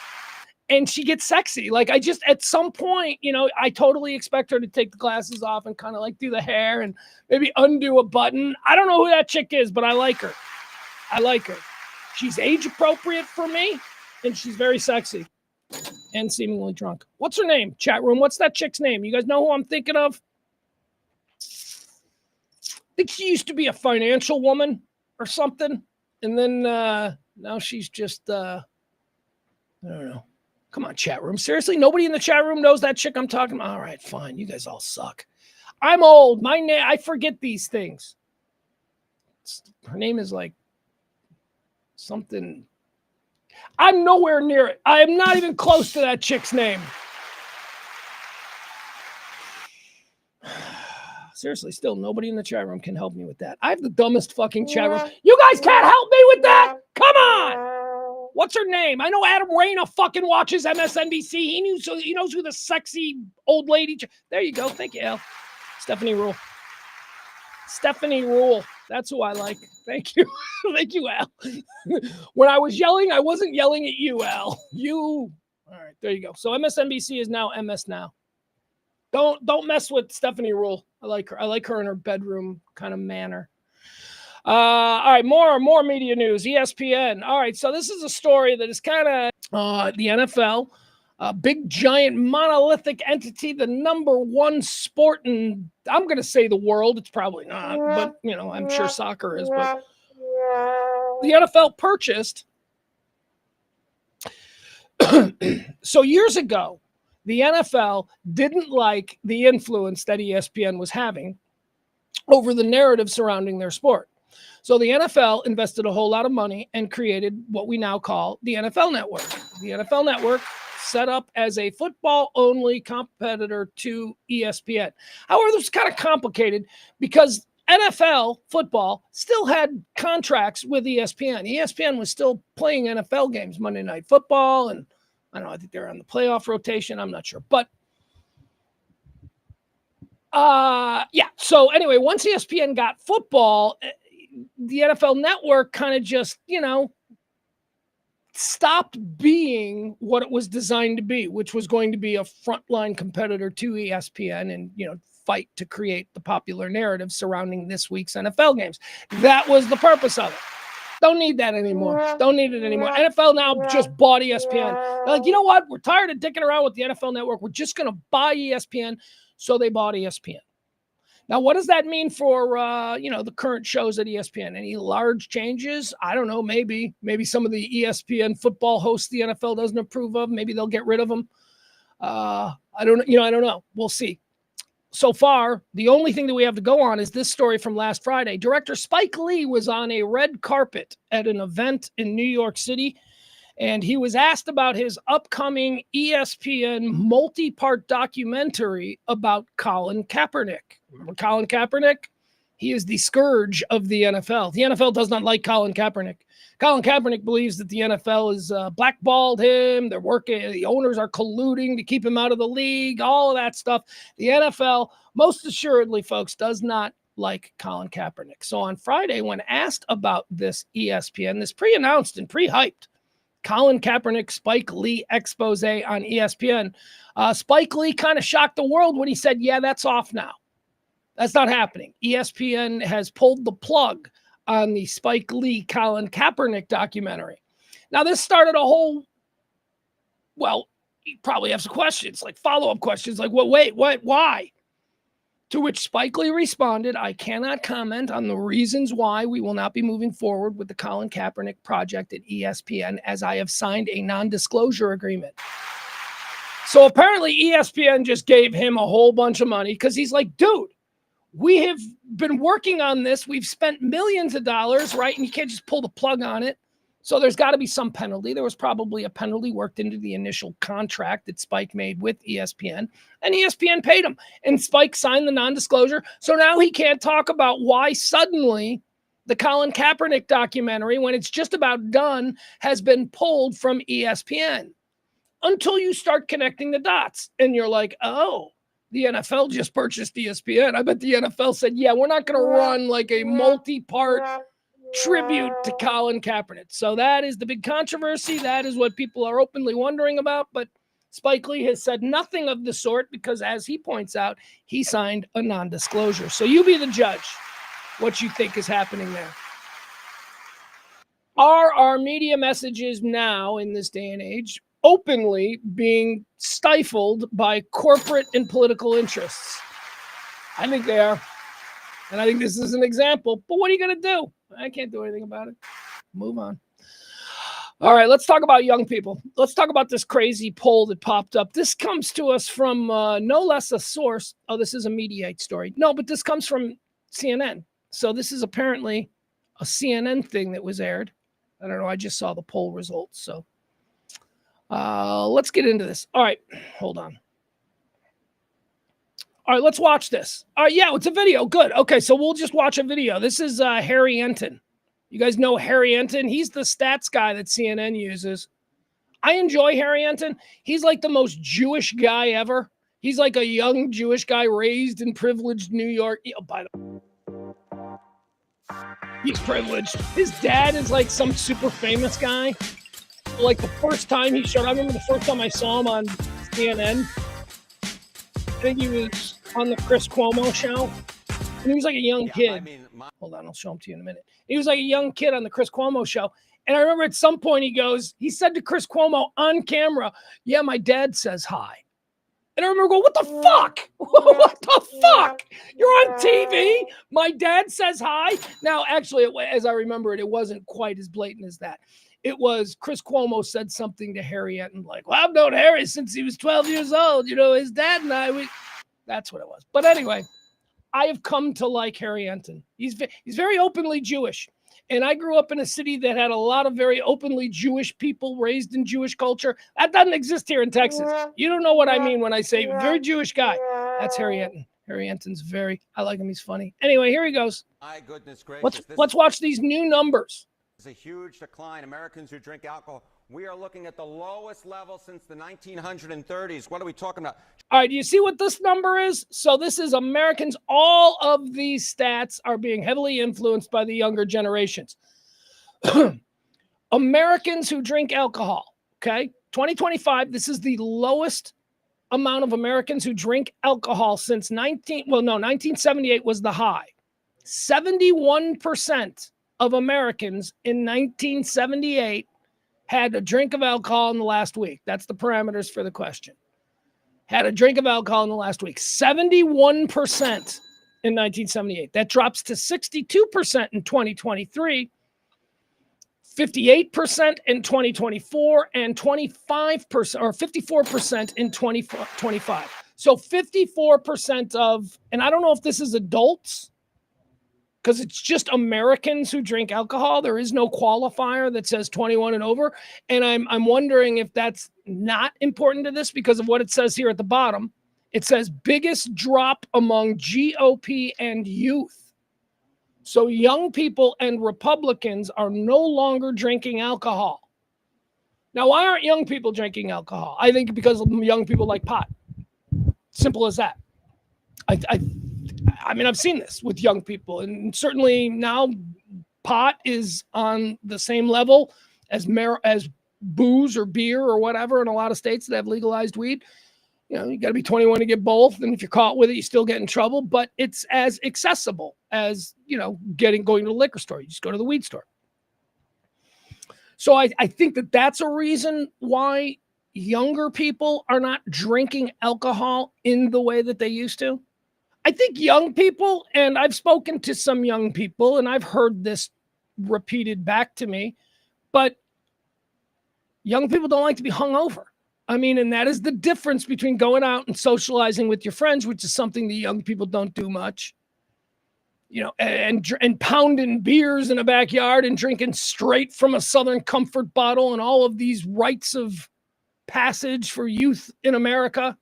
And she gets sexy. Like I just, at some point, I totally expect her to take the glasses off and kind of like do the hair and maybe undo a button. I don't know who that chick is, but I like her. I like her. She's age appropriate for me, and she's very sexy and seemingly drunk. What's her name? Chat room. What's that chick's name? You guys know who I'm thinking of? I think she used to be a financial woman or something. And then now she's just, I don't know. Come on, chat room. Seriously, nobody in the chat room knows that chick I'm talking about? All right, fine. You guys all suck. I'm old. My name, I forget these things. Her name is like something. I'm nowhere near it. I am not even close to that chick's name. Seriously, still nobody in the chat room can help me with that. I have the dumbest fucking chat room. You guys can't help me with that? Come on. What's her name? I know Adam Rayna fucking watches MSNBC. He knows who the sexy old lady. There you go. Thank you, Al. Stephanie Rule. Stephanie Rule. That's who I like. Thank you. Thank you, Al. When I was yelling, I wasn't yelling at you, Al. You. All right, there you go. So MSNBC is now MS Now. Don't mess with Stephanie Rule. I like her. I like her in her bedroom kind of manner. All right, more media news. ESPN. All right, so this is a story that is kind of the NFL, a big giant monolithic entity, the number one sport in, I'm going to say the world. It's probably not, but I'm sure soccer is. But the NFL purchased. So years ago, the NFL didn't like the influence that ESPN was having over the narrative surrounding their sport. So the NFL invested a whole lot of money and created what we now call the NFL Network. The NFL Network set up as a football-only competitor to ESPN. However, this was kind of complicated because NFL football still had contracts with ESPN. ESPN was still playing NFL games, Monday Night Football, and I don't know, I think they're on the playoff rotation. I'm not sure. But, yeah. So anyway, once ESPN got football, the NFL Network kind of just, stopped being what it was designed to be, which was going to be a frontline competitor to ESPN and, fight to create the popular narrative surrounding this week's NFL games. That was the purpose of it. Don't need that anymore. Don't need it anymore. NFL now just bought ESPN. They're like, you know what? We're tired of dicking around with the NFL Network. We're just going to buy ESPN. So they bought ESPN. Now, what does that mean for, the current shows at ESPN? Any large changes? I don't know. Maybe some of the ESPN football hosts the NFL doesn't approve of. Maybe they'll get rid of them. I don't know. We'll see. So far, the only thing that we have to go on is this story from last Friday. Director Spike Lee was on a red carpet at an event in New York City, and he was asked about his upcoming ESPN multi-part documentary about Colin Kaepernick. Remember Colin Kaepernick? He is the scourge of the NFL. The NFL does not like Colin Kaepernick. Colin Kaepernick believes that the NFL is blackballed him. They're working. The owners are colluding to keep him out of the league, all of that stuff. The NFL, most assuredly, folks, does not like Colin Kaepernick. So on Friday, when asked about this ESPN, this pre-announced and pre-hyped Colin Kaepernick, Spike Lee expose on ESPN, Spike Lee kind of shocked the world when he said, yeah, that's off now. That's not happening. ESPN has pulled the plug on the Spike Lee, Colin Kaepernick documentary. Now, this started a whole, you probably have some questions, like follow-up questions, like, why? To which Spike Lee responded, I cannot comment on the reasons why we will not be moving forward with the Colin Kaepernick project at ESPN, as I have signed a non-disclosure agreement. So apparently ESPN just gave him a whole bunch of money because he's like, dude, we have been working on this. We've spent millions of dollars, right? And you can't just pull the plug on it. So there's got to be some penalty. There was probably a penalty worked into the initial contract that Spike made with ESPN, and ESPN paid him. And Spike signed the non-disclosure. So now he can't talk about why suddenly the Colin Kaepernick documentary, when it's just about done, has been pulled from ESPN until you start connecting the dots. And you're like, oh, the NFL just purchased ESPN. I bet the NFL said, yeah, we're not going to run like a multi-part tribute to Colin Kaepernick. So that is the big controversy. That is what people are openly wondering about. But Spike Lee has said nothing of the sort because, as he points out, he signed a non-disclosure. So you be the judge what you think is happening there. Are our media messages now in this day and age openly being stifled by corporate and political interests? I think they are. And I think this is an example. But what are you going to do? I can't do anything about it. Move on. All right, let's talk about young people. Let's talk about this crazy poll that popped up. This comes to us from no less a source. Oh, this is a Mediate story. No, but this comes from CNN. So this is apparently a CNN thing that was aired. I don't know. I just saw the poll results. So let's get into this. All right, hold on. All right, let's watch this. Yeah, it's a video. Good. Okay, so we'll just watch a video. This is Harry Enton. You guys know Harry Enton? He's the stats guy that CNN uses. I enjoy Harry Enton. He's like the most Jewish guy ever. He's like a young Jewish guy raised in privileged New York. He's privileged. His dad is like some super famous guy. Like the first time he showed, I remember the first time I saw him on CNN. I think he was on the Chris Cuomo show. And he was like a young kid. Hold on, I'll show him to you in a minute. He was like a young kid on the Chris Cuomo show. And I remember at some point he said to Chris Cuomo on camera, yeah, my dad says hi. And I remember going, what the fuck? What the fuck? You're on TV? My dad says hi? Now, actually, as I remember it wasn't quite as blatant as that. It was Chris Cuomo said something to Harry Enton like, well, I've known Harry since he was 12 years old. You know, his dad and I, that's what it was. But anyway, I have come to like Harry Enton. He's very openly Jewish. And I grew up in a city that had a lot of very openly Jewish people raised in Jewish culture. That doesn't exist here in Texas. You don't know what I mean when I say very Jewish guy. That's Harry Enton. Harry Enton's I like him. He's funny. Anyway, here he goes. My goodness gracious. Let's watch these new numbers. It's a huge decline. Americans who drink alcohol, we are looking at the lowest level since the 1930s. What are we talking about? All right, do you see what this number is? So this is Americans. All of these stats are being heavily influenced by the younger generations. Americans who drink alcohol, okay? 2025, this is the lowest amount of Americans who drink alcohol since 1978 was the high. 71% of Americans in 1978 had a drink of alcohol in the last week. That's the parameters for the question. Had a drink of alcohol in the last week. 71% in 1978. That drops to 62% in 2023, 58% in 2024, and 25% or 54% in 2025. So 54% of, and I don't know if this is adults, because it's just Americans who drink alcohol. There is no qualifier that says 21 and over. And I'm wondering if that's not important to this because of what it says here at the bottom. It says biggest drop among GOP and youth. So young people and Republicans are no longer drinking alcohol. Now, why aren't young people drinking alcohol? I think because young people like pot. Simple as that. I mean, I've seen this with young people, and certainly now pot is on the same level as booze or beer or whatever in a lot of states that have legalized weed. You know, you got to be 21 to get both, and if you're caught with it, you still get in trouble. But it's as accessible as, you know, going to the liquor store. You just go to the weed store. So I think that that's a reason why younger people are not drinking alcohol in the way that they used to. I think young people, and I've spoken to some young people, and I've heard this repeated back to me, but young people don't like to be hungover. I mean, and that is the difference between going out and socializing with your friends, which is something the young people don't do much, you know, and pounding beers in a backyard and drinking straight from a Southern Comfort bottle and all of these rites of passage for youth in America.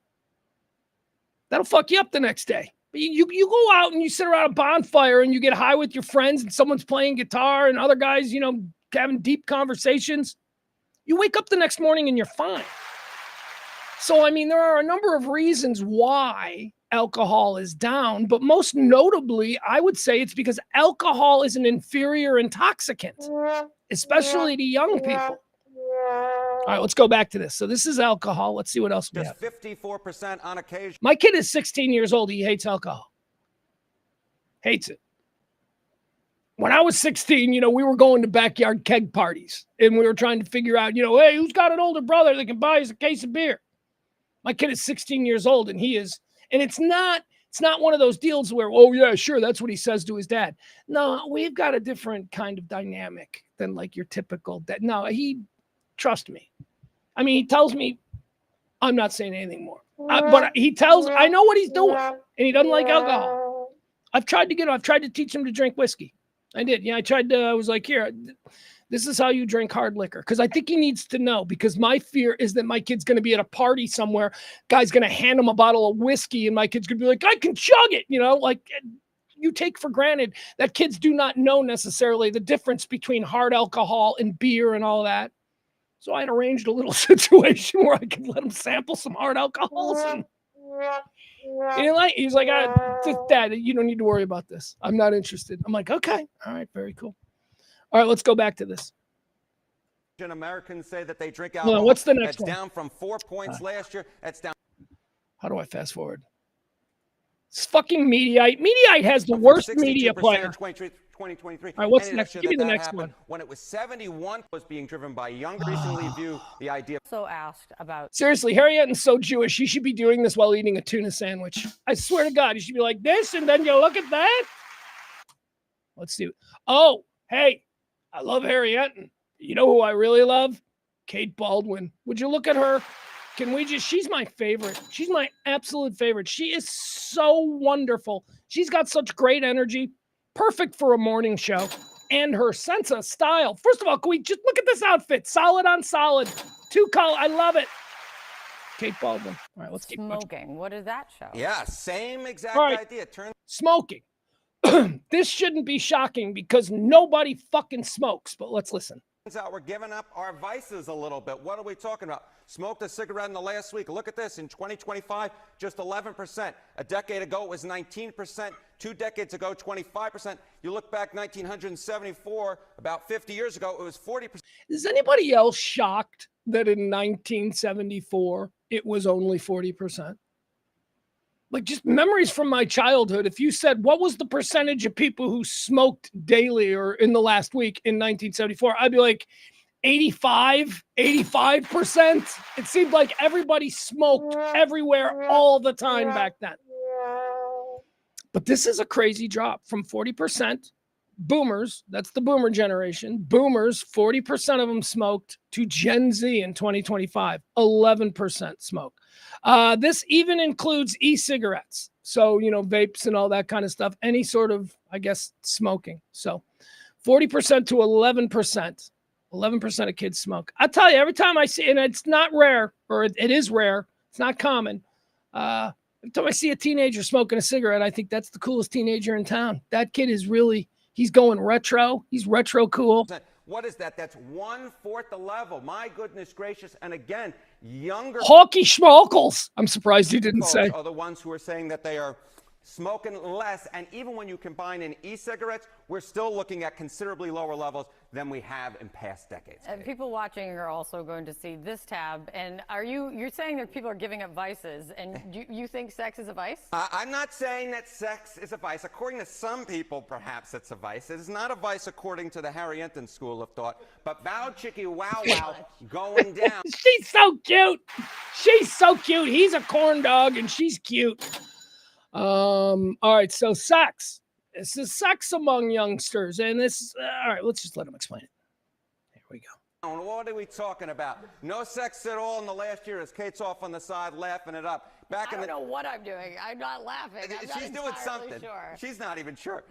That'll fuck you up the next day. You go out and you sit around a bonfire and you get high with your friends and someone's playing guitar and other guys, you know, having deep conversations. You wake up the next morning and you're fine. So, I mean, there are a number of reasons why alcohol is down, but most notably, I would say it's because alcohol is an inferior intoxicant, especially to young people. All right, let's go back to this. So this is alcohol. Let's see what else we have. 54% on occasion. My kid is 16 years old. He hates alcohol. Hates it. when I was 16, we were going to backyard keg parties and we were trying to figure out, hey, who's got an older brother that can buy us a case of beer? My kid is 16 years old and it's not one of those deals where, oh yeah, sure, that's what he says to his dad. No, we've got a different kind of dynamic than like your typical dad. No, trust me. I mean, he tells me I'm not saying anything more, but I know what he's doing, and he doesn't like alcohol. I've tried to teach him to drink whiskey. I did. Yeah, I was like, here, this is how you drink hard liquor. Because I think he needs to know, because my fear is that my kid's going to be at a party somewhere. Guy's going to hand him a bottle of whiskey and my kid's going to be like, I can chug it. Like you take for granted that kids do not know necessarily the difference between hard alcohol and beer and all that. So I had arranged a little situation where I could let him sample some hard alcohols. And he's like, Dad, you don't need to worry about this. I'm not interested. I'm like, okay. All right. Very cool. All right, let's go back to this. Americans say that they drink alcohol. Well, what's the next one? That's down from 4 points last year. That's down. How do I fast forward? It's fucking Mediaite. Mediaite has the worst media player. 2023. All right, what's next? Give me the next one. When it was 71, was being driven by younger. Recently view the idea. So asked about. Seriously, Harry Enton's so Jewish. He should be doing this while eating a tuna sandwich. I swear to God, he should be like this, and then you look at that. Let's see. Oh, hey. I love Harry Enton. You know who I really love? Kate Baldwin. Would you look at her? She's my favorite. She's my absolute favorite. She is so wonderful. She's got such great energy. Perfect for a morning show. And her sense of style. First of all, can we just look at this outfit? Solid on solid. Two color. I love it. Kate Baldwin. All right, let's keep smoking. Watching. What does that show? Yeah, same exact idea. Smoking. This shouldn't be shocking because nobody fucking smokes, but let's listen. Turns out we're giving up our vices a little bit. What are we talking about? Smoked a cigarette in the last week. Look at this. In 2025, just 11%. A decade ago, it was 19%. 2 decades ago, 25%. You look back 1974, about 50 years ago, it was 40%. Is anybody else shocked that in 1974, it was only 40%? Like, just memories from my childhood. If you said, what was the percentage of people who smoked daily or in the last week in 1974? I'd be like 85%. It seemed like everybody smoked everywhere all the time back then. But this is a crazy drop from 40%. Boomers, that's the boomer generation. Boomers, 40% of them smoked, to Gen Z in 2025, 11% smoke. This even includes e-cigarettes. So, vapes and all that kind of stuff, any sort of, I guess, smoking. So 40% to 11%. 11% of kids smoke. I tell you, every time I see, and it's not rare, or it is rare, it's not common. Every time I see a teenager smoking a cigarette, I think that's the coolest teenager in town. That kid is really, he's going retro. He's retro cool. What is that? That's 1/4 the level. My goodness gracious. And again, younger Hawky Schmalkles. I'm surprised he didn't say. Are the ones who are saying that they are smoking less. And even when you combine in e-cigarettes, we're still looking at considerably lower levels than we have in past decades. And people watching are also going to see this tab. And you're saying that people are giving up vices, and you think sex is a vice? I'm not saying that sex is a vice. According to some people, perhaps it's a vice. It is not a vice according to the Harry Enton school of thought. But bow chickie wow wow going down. She's so cute. She's so cute. He's a corn dog and she's cute. All right, so sex. This is sex among youngsters, and this. All right, let's just let him explain it. Here we go. What are we talking about? No sex at all in the last year as Kate's off on the side laughing it up. I don't know what I'm doing. I'm not laughing. She's doing something. Sure. She's not even sure.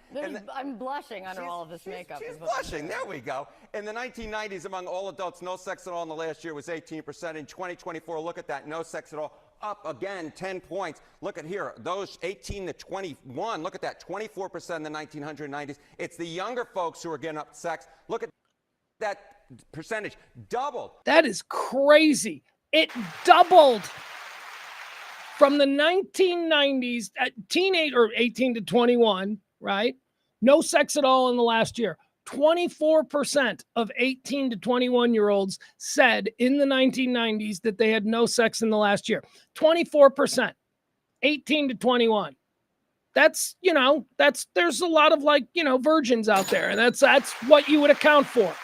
I'm blushing under all of this makeup. She's blushing. There we go. In the 1990s, among all adults, no sex at all in the last year was 18%. In 2024, look at that. No sex at all. Up again 10 points. Look at here, those 18 to 21. Look at that, 24% in the 1990s. It's the younger folks who are getting up to sex. Look at that percentage, doubled. That is crazy. It doubled from the 1990s at teenage or 18 to 21, right? No sex at all in the last year. 24% of 18 to 21-year-olds said in the 1990s that they had no sex in the last year. 24%, 18 to 21. That's, there's a lot of virgins out there, and that's what you would account for.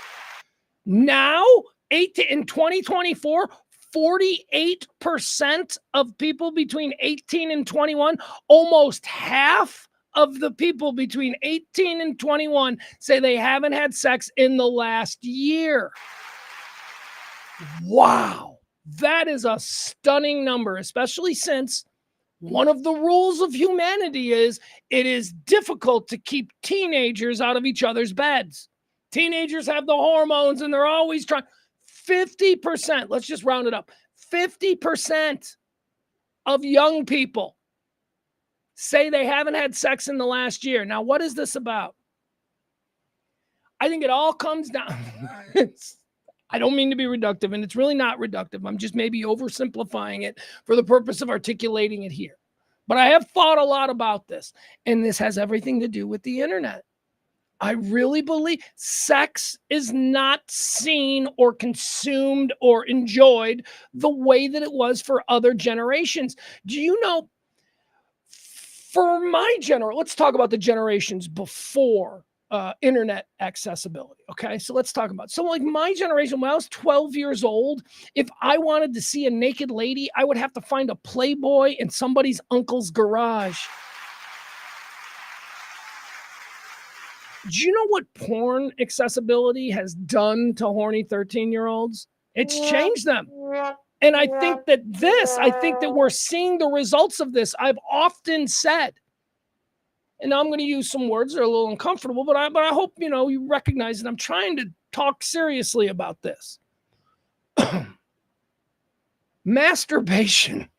Now, in 2024, 48% of people between 18 and 21, almost half of the people between 18 and 21 say they haven't had sex in the last year. Wow. That is a stunning number, especially since one of the rules of humanity is it is difficult to keep teenagers out of each other's beds. Teenagers have the hormones and they're always trying. 50%, let's just round it up. 50% of young people say they haven't had sex in the last year. Now, what is this about? I think it all comes down. I don't mean to be reductive, and it's really not reductive. I'm just maybe oversimplifying it for the purpose of articulating it here. But I have thought a lot about this, and this has everything to do with the internet. I really believe sex is not seen or consumed or enjoyed the way that it was for other generations. Do you know, for my generation, let's talk about the generations before internet accessibility. Okay, so let's talk about, so like my generation, when I was 12 years old, if I wanted to see a naked lady, I would have to find a Playboy in somebody's uncle's garage. Do you know what porn accessibility has done to horny 13-year-olds? It's changed them. And I think that we're seeing the results of this. I've often said, and now I'm going to use some words that are a little uncomfortable, but I hope, you recognize that I'm trying to talk seriously about this. Masturbation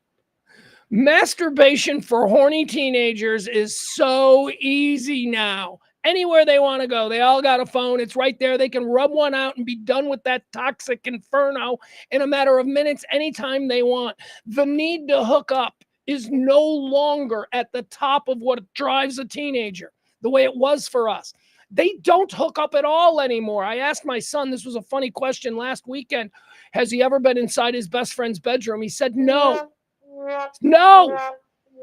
for horny teenagers is so easy now. Anywhere they want to go, they all got a phone. It's right there. They can rub one out and be done with that toxic inferno in a matter of minutes, anytime they want. The need to hook up is no longer at the top of what drives a teenager, the way it was for us. They don't hook up at all anymore. I asked my son, this was a funny question last weekend, has he ever been inside his best friend's bedroom? He said no. No.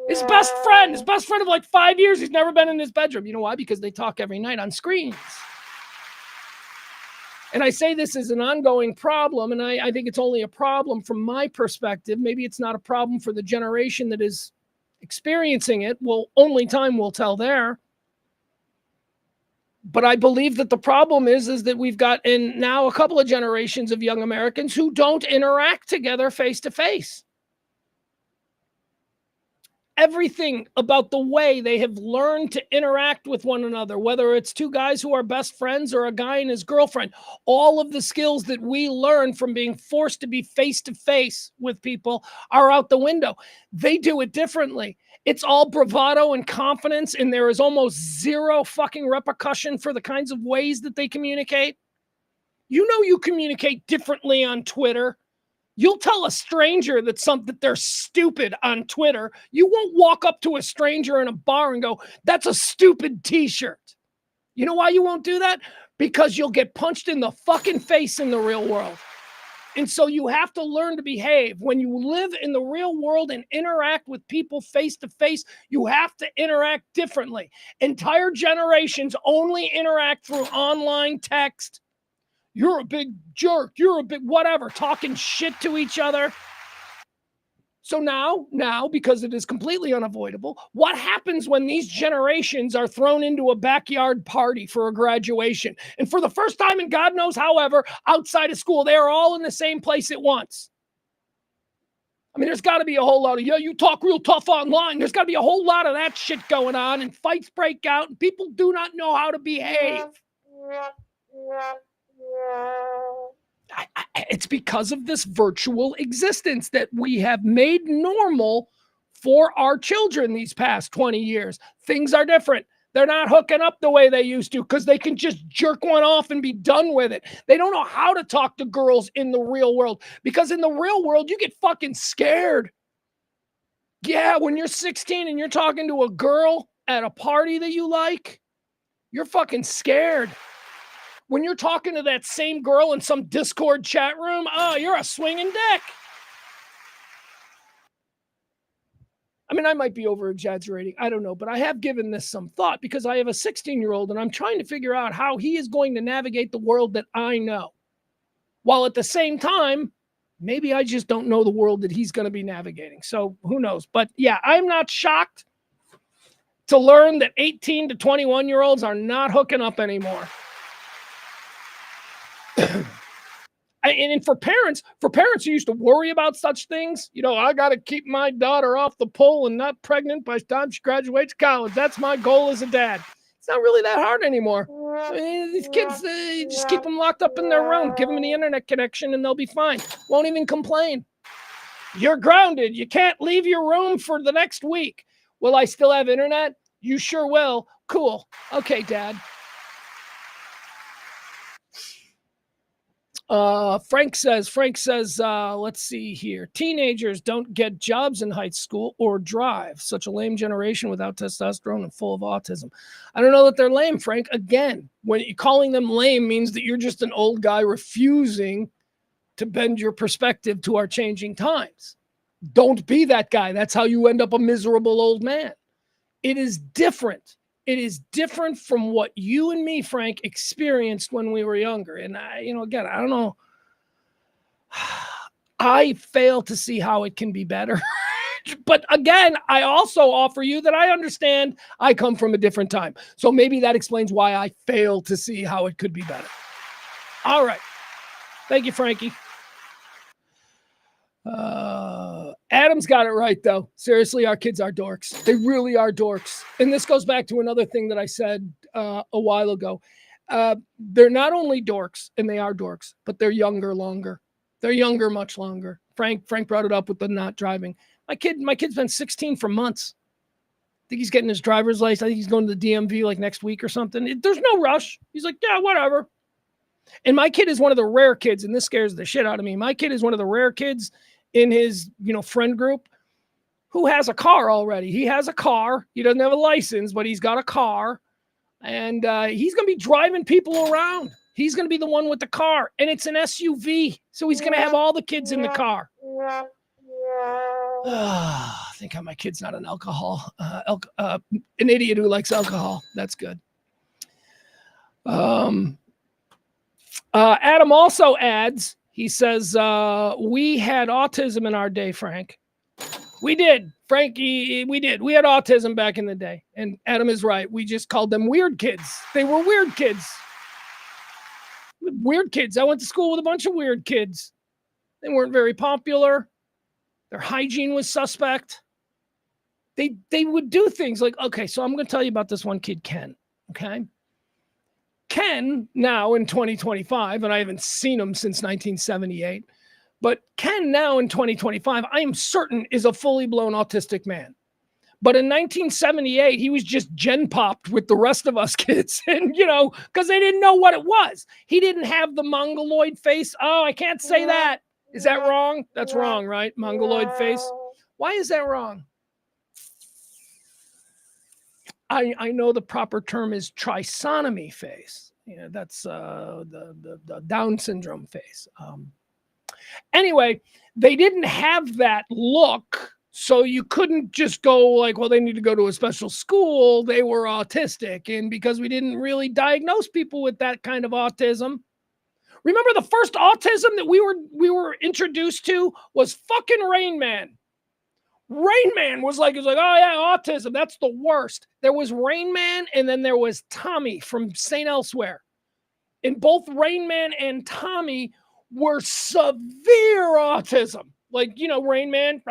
His best friend of like 5 years, he's never been in his bedroom. You know why? Because they talk every night on screens. And I say this is an ongoing problem, and I think it's only a problem from my perspective. Maybe it's not a problem for the generation that is experiencing it. Well, only time will tell there. But I believe that the problem is that we've got in now a couple of generations of young Americans who don't interact together face to face. Everything about the way they have learned to interact with one another, whether it's two guys who are best friends or a guy and his girlfriend, all of the skills that we learn from being forced to be face to face with people are out the window. They do it differently. It's all bravado and confidence, and there is almost zero fucking repercussion for the kinds of ways that they communicate. You communicate differently on Twitter. You'll tell a stranger that they're stupid on Twitter. You won't walk up to a stranger in a bar and go, that's a stupid t-shirt. You know why you won't do that? Because you'll get punched in the fucking face in the real world. And so you have to learn to behave. When you live in the real world and interact with people face to face, you have to interact differently. Entire generations only interact through online text. You're a big jerk. You're a big whatever, talking shit to each other. So now, because it is completely unavoidable, what happens when these generations are thrown into a backyard party for a graduation? And for the first time in God knows however, outside of school, they are all in the same place at once. I mean, there's got to be a whole lot of, you talk real tough online. There's got to be a whole lot of that shit going on, and fights break out, and people do not know how to behave. It's because of this virtual existence that we have made normal for our children these past 20 years. Things are different. They're not hooking up the way they used to because they can just jerk one off and be done with it. They don't know how to talk to girls in the real world because in the real world, you get fucking scared. Yeah, when you're 16 and you're talking to a girl at a party that you like, you're fucking scared. When you're talking to that same girl in some Discord chat room, oh, you're a swinging dick. I mean, I might be over exaggerating. I don't know, but I have given this some thought because I have a 16-year-old and I'm trying to figure out how he is going to navigate the world that I know. While at the same time, maybe I just don't know the world that he's going to be navigating. So who knows? But yeah, I'm not shocked to learn that 18 to 21-year-olds are not hooking up anymore. And for parents who used to worry about such things, I got to keep my daughter off the pole and not pregnant by the time she graduates college. That's my goal as a dad. It's not really that hard anymore. I mean, these kids, just keep them locked up in their room, give them the internet connection, and they'll be fine. Won't even complain. You're grounded. You can't leave your room for the next week. Will I still have internet? You sure will. Cool. Okay, Dad. Frank says, let's see here. Teenagers don't get jobs in high school or drive. Such a lame generation without testosterone and full of autism. I don't know that they're lame, Frank. Again, when you're calling them lame means that you're just an old guy refusing to bend your perspective to our changing times. Don't be that guy. That's how you end up a miserable old man. It is different. It is different from what you and me, Frank, experienced when we were younger. And again, I don't know. I fail to see how it can be better. But again, I also offer you that I understand I come from a different time. So maybe that explains why I fail to see how it could be better. All right. Thank you, Frankie. Adam's got it right, though. Seriously, our kids are dorks. They really are dorks. And this goes back to another thing that I said a while ago. They're not only dorks, and they are dorks, but they're younger longer. They're younger much longer. Frank brought it up with the not driving. My kid's been 16 for months. I think he's getting his driver's license. I think he's going to the DMV like next week or something. There's no rush. He's like, yeah, whatever. And my kid is one of the rare kids, and this scares the shit out of me. My kid is one of the rare kids in his, friend group who has a car already. He has a car. He doesn't have a license, but he's got a car. And he's going to be driving people around. He's going to be the one with the car. And it's an SUV. So he's going to have all the kids in the car. Thank God my kid's not an an idiot who likes alcohol. That's good. Adam also adds, he says, we had autism in our day, Frank. We did, Frankie, we did. We had autism back in the day. And Adam is right. We just called them weird kids. They were weird kids. Weird kids. I went to school with a bunch of weird kids. They weren't very popular. Their hygiene was suspect. They would do things like, okay, so I'm going to tell you about this one kid, Ken, okay? Ken, now in 2025, and I haven't seen him since 1978, but Ken now in 2025, I am certain is a fully blown autistic man. But in 1978, he was just gen popped with the rest of us kids. And, because they didn't know what it was. He didn't have the mongoloid face. Oh, I can't say that. Is that wrong? That's wrong, right? Mongoloid face. Why is that wrong? I know the proper term is trisomy face. That's the Down syndrome face. Anyway, they didn't have that look, so you couldn't just go like, well, they need to go to a special school. They were autistic, and because we didn't really diagnose people with that kind of autism. Remember the first autism that we were introduced to was fucking Rain Man. Rain Man was like, oh yeah, autism. That's the worst. There was Rain Man, and then there was Tommy from St. Elsewhere. And both Rain Man and Tommy were severe autism. Like, Rain Man,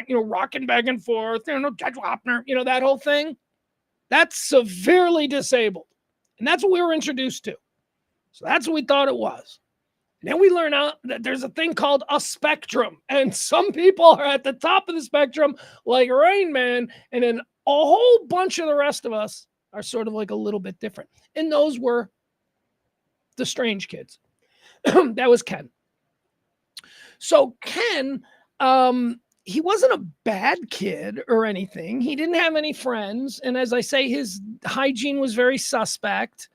rocking back and forth, Judge Wapner, that whole thing. That's severely disabled. And that's what we were introduced to. So that's what we thought it was. And then we learn out that there's a thing called a spectrum. And some people are at the top of the spectrum, like Rain Man. And then a whole bunch of the rest of us are sort of like a little bit different. And those were the strange kids. That was Ken. So Ken, he wasn't a bad kid or anything. He didn't have any friends. And as I say, his hygiene was very suspect.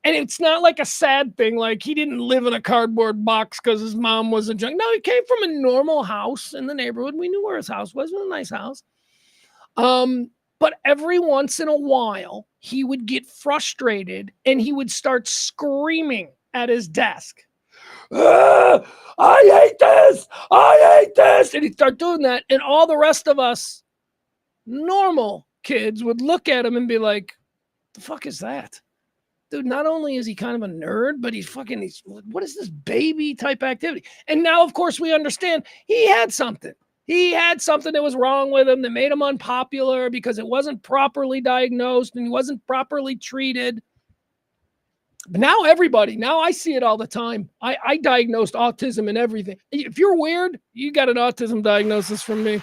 And it's not like a sad thing, like he didn't live in a cardboard box because his mom was a junk. No, he came from a normal house in the neighborhood. We knew where his house was. It was a nice house. But every once in a while, he would get frustrated and he would start screaming at his desk. I hate this! I hate this! And he'd start doing that. And all the rest of us normal kids would look at him and be like, the fuck is that? Dude, not only is he kind of a nerd, but he's what is this baby type activity? And now, of course, we understand he had something. He had something that was wrong with him that made him unpopular because it wasn't properly diagnosed and he wasn't properly treated. But now I see it all the time. I diagnosed autism and everything. If you're weird, you got an autism diagnosis from me.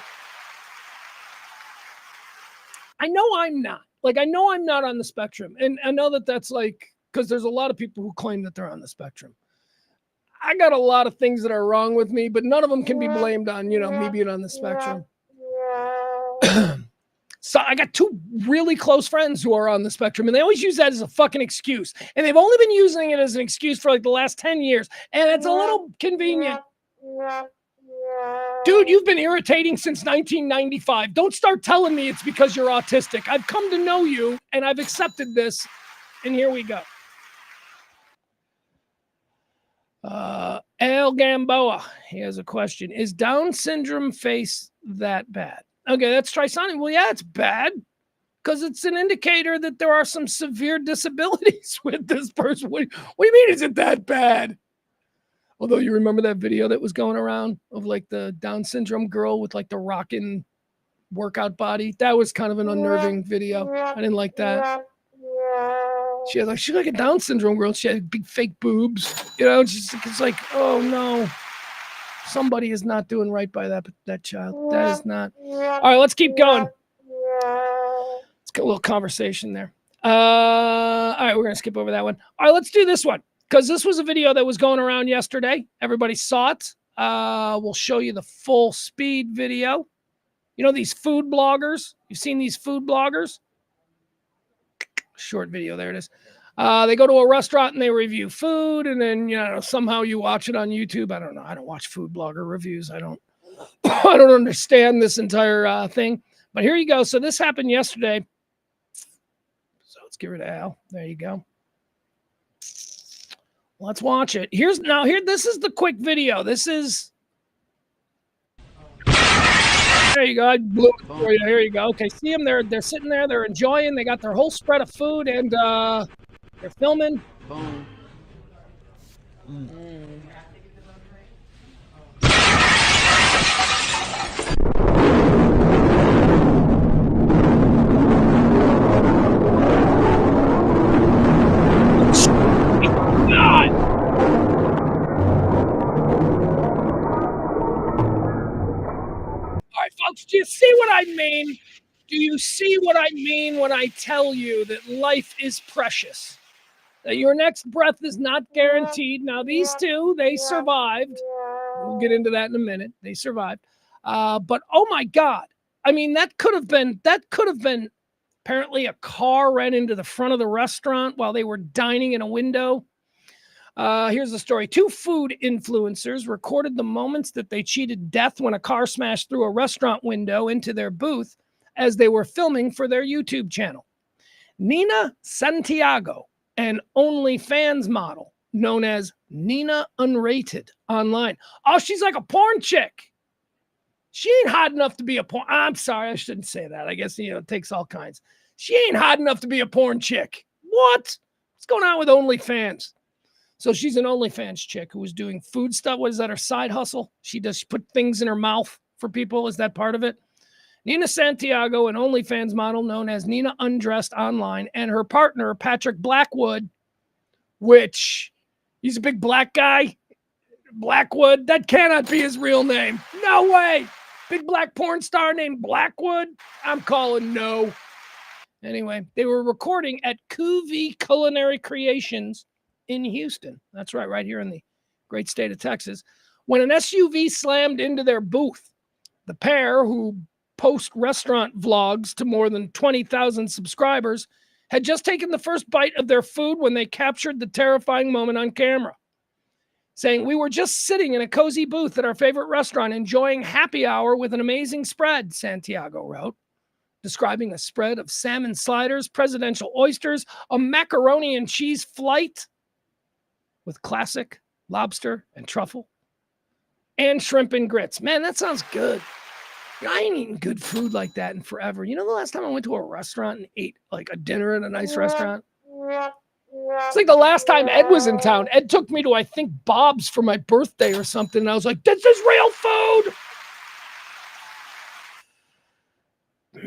I know I'm not. I know I'm not on the spectrum. And I know that that's because there's a lot of people who claim that they're on the spectrum. I got a lot of things that are wrong with me, but none of them can be blamed on, me being on the spectrum. So I got two really close friends who are on the spectrum, and they always use that as a fucking excuse. And they've only been using it as an excuse for the last 10 years. And it's a little convenient. Dude, you've been irritating since 1995. Don't start telling me it's because you're autistic. I've come to know you, and I've accepted this, and here we go. Al Gamboa, he has a question. Is Down syndrome face that bad? Okay, let's try something. Well, yeah, it's bad because it's an indicator that there are some severe disabilities with this person. What do you mean, is it that bad? Although you remember that video that was going around of the Down syndrome girl with the rockin' workout body. That was kind of an unnerving video. I didn't like that. She's like a Down syndrome girl. She had big fake boobs. It's like, oh no. Somebody is not doing right by that child. That is not. All right, let's keep going. Let's get a little conversation there. All right, we're going to skip over that one. All right, let's do this one because this was a video that was going around yesterday. Everybody saw it. We'll show you the full speed video. These food bloggers. You've seen these food bloggers? Short video. There it is. They go to a restaurant and they review food, and then somehow you watch it on YouTube. I don't know. I don't watch food blogger reviews. I don't understand this entire thing. But here you go. So this happened yesterday. So let's get rid of Al. There you go. Let's watch it. Here. This is the quick video. This is. There you go. I blew it for you. Here you go. Okay, see them. They're sitting there. They're enjoying. They got their whole spread of food, and they're filming. Boom. Folks, do you see what I mean? Do you see what I mean when I tell you that life is precious? That your next breath is not guaranteed. Now, these two, they survived. We'll get into that in a minute. They survived. But, oh, my God. I mean, that could have been apparently a car ran into the front of the restaurant while they were dining in a window. Here's the story. Two food influencers recorded the moments that they cheated death when a car smashed through a restaurant window into their booth as they were filming for their YouTube channel. Nina Santiago, an OnlyFans model known as Nina Unrated online. Oh, she's like a porn chick. She ain't hot enough to be a porn. I'm sorry, I shouldn't say that. I guess, it takes all kinds. She ain't hot enough to be a porn chick. What? What's going on with OnlyFans? So she's an OnlyFans chick who was doing food stuff. What is that, her side hustle? She put things in her mouth for people. Is that part of it? Nina Santiago, an OnlyFans model known as Nina Undressed Online, and her partner, Patrick Blackwood, which he's a big black guy. Blackwood, that cannot be his real name. No way. Big black porn star named Blackwood? I'm calling no. Anyway, they were recording at Cuvee Culinary Creations in Houston. That's right here in the great state of Texas. When an SUV slammed into their booth, the pair, who post restaurant vlogs to more than 20,000 subscribers, had just taken the first bite of their food when they captured the terrifying moment on camera. Saying, "We were just sitting in a cozy booth at our favorite restaurant enjoying happy hour with an amazing spread," Santiago wrote. describing a spread of salmon sliders, presidential oysters, a macaroni and cheese flight with classic lobster and truffle, and shrimp and grits. Man, that sounds good. I ain't eaten good food like that in forever. You know, the last time I went to a restaurant and ate like a dinner at a nice restaurant? It's like the last time Ed was in town. Ed took me to, I think, Bob's for my birthday or something. And I was like, this is real food.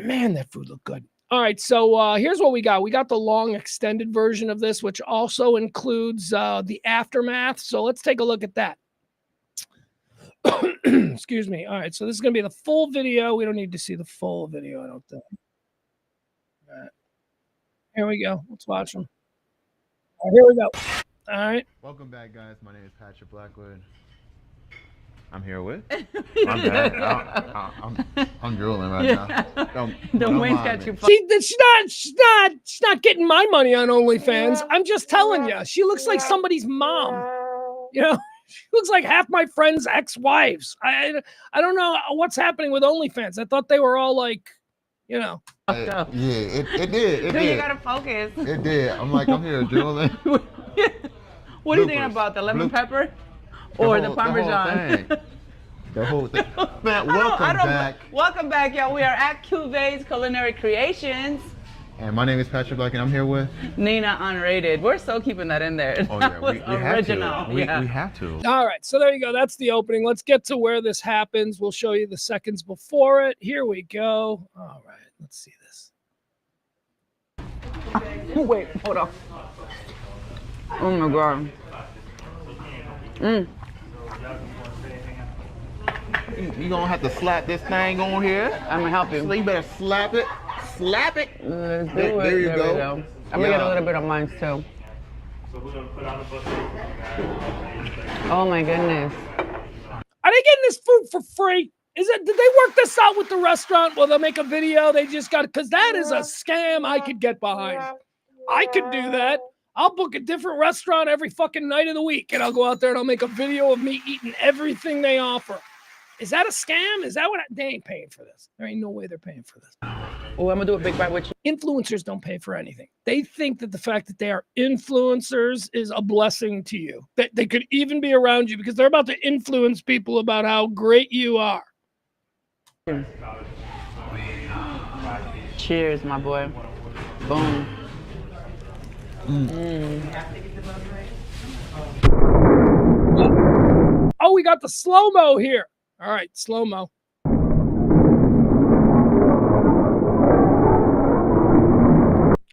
Man, that food looked good. All right, so here's what we got. We got the long extended version of this, which also includes the aftermath. So let's take a look at that. Excuse me. All right, so this is going to be the full video. We don't need to see the full video, I don't think. All right. Here we go. Let's watch them. All right, here we go. All right. Welcome back, guys. My name is Patrick Blackwood. I'm here with. I'm bad. I'm drooling right now. Don't Wayne's got you. See, she's not getting my money on OnlyFans. I'm just telling you, she looks like somebody's mom. You know, she looks like half my friends' ex-wives. I don't know what's happening with OnlyFans. I thought they were all like, you know. Yeah, it did. It did. You gotta focus. It did. I'm here drooling. What are you thinking about? The lemon pepper or the Parmesan? The whole thing. Man, welcome back. Welcome back, y'all. We are at Cuvées Culinary Creations. And my name is Patrick Black, and I'm here with Nina Unrated. We're still keeping that in there. Oh, That yeah, was we original. have to. We have to. All right, so there you go. That's the opening. Let's get to where this happens. We'll show you the seconds before it. Here we go. All right, let's see this. Wait, hold on. Oh my God. You gonna have to slap this thing on here. I'm gonna help you. So you better slap it. Slap it. Let's do There it. you There go. we go. I'm gonna get a little bit of mine too. Oh my goodness. Are they getting this food for free? Did they work this out with the restaurant? Will they make a video? They just got, because that is a scam I could get behind. I could do that. I'll book a different restaurant every fucking night of the week, and I'll go out there and I'll make a video of me eating everything they offer. Is that a scam? Is that what they ain't paying for this? There ain't no way they're paying for this. Oh, I'm gonna do a big bite with you. Influencers don't pay for anything. They think that the fact that they are influencers is a blessing to you. That they could even be around you because they're about to influence people about how great you are. Cheers, my boy. Boom. Oh, we got the slow-mo here. All right, slow-mo.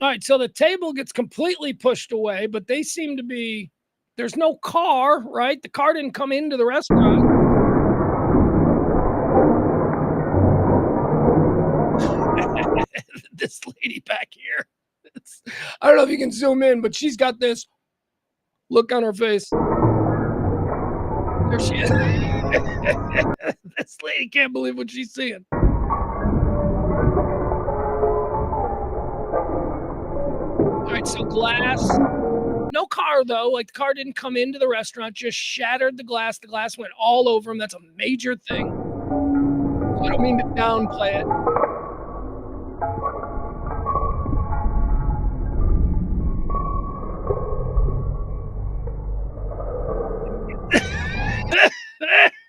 All right, so the table gets completely pushed away, but they seem to be, there's no car, right? The car didn't come into the restaurant. This lady back here. I don't know if you can zoom in, but she's got this look on her face. There she is. This lady can't believe what she's seeing. All right, so glass. No car, though. Like, the car didn't come into the restaurant, just shattered the glass. The glass went all over him. That's a major thing. So I don't mean to downplay it.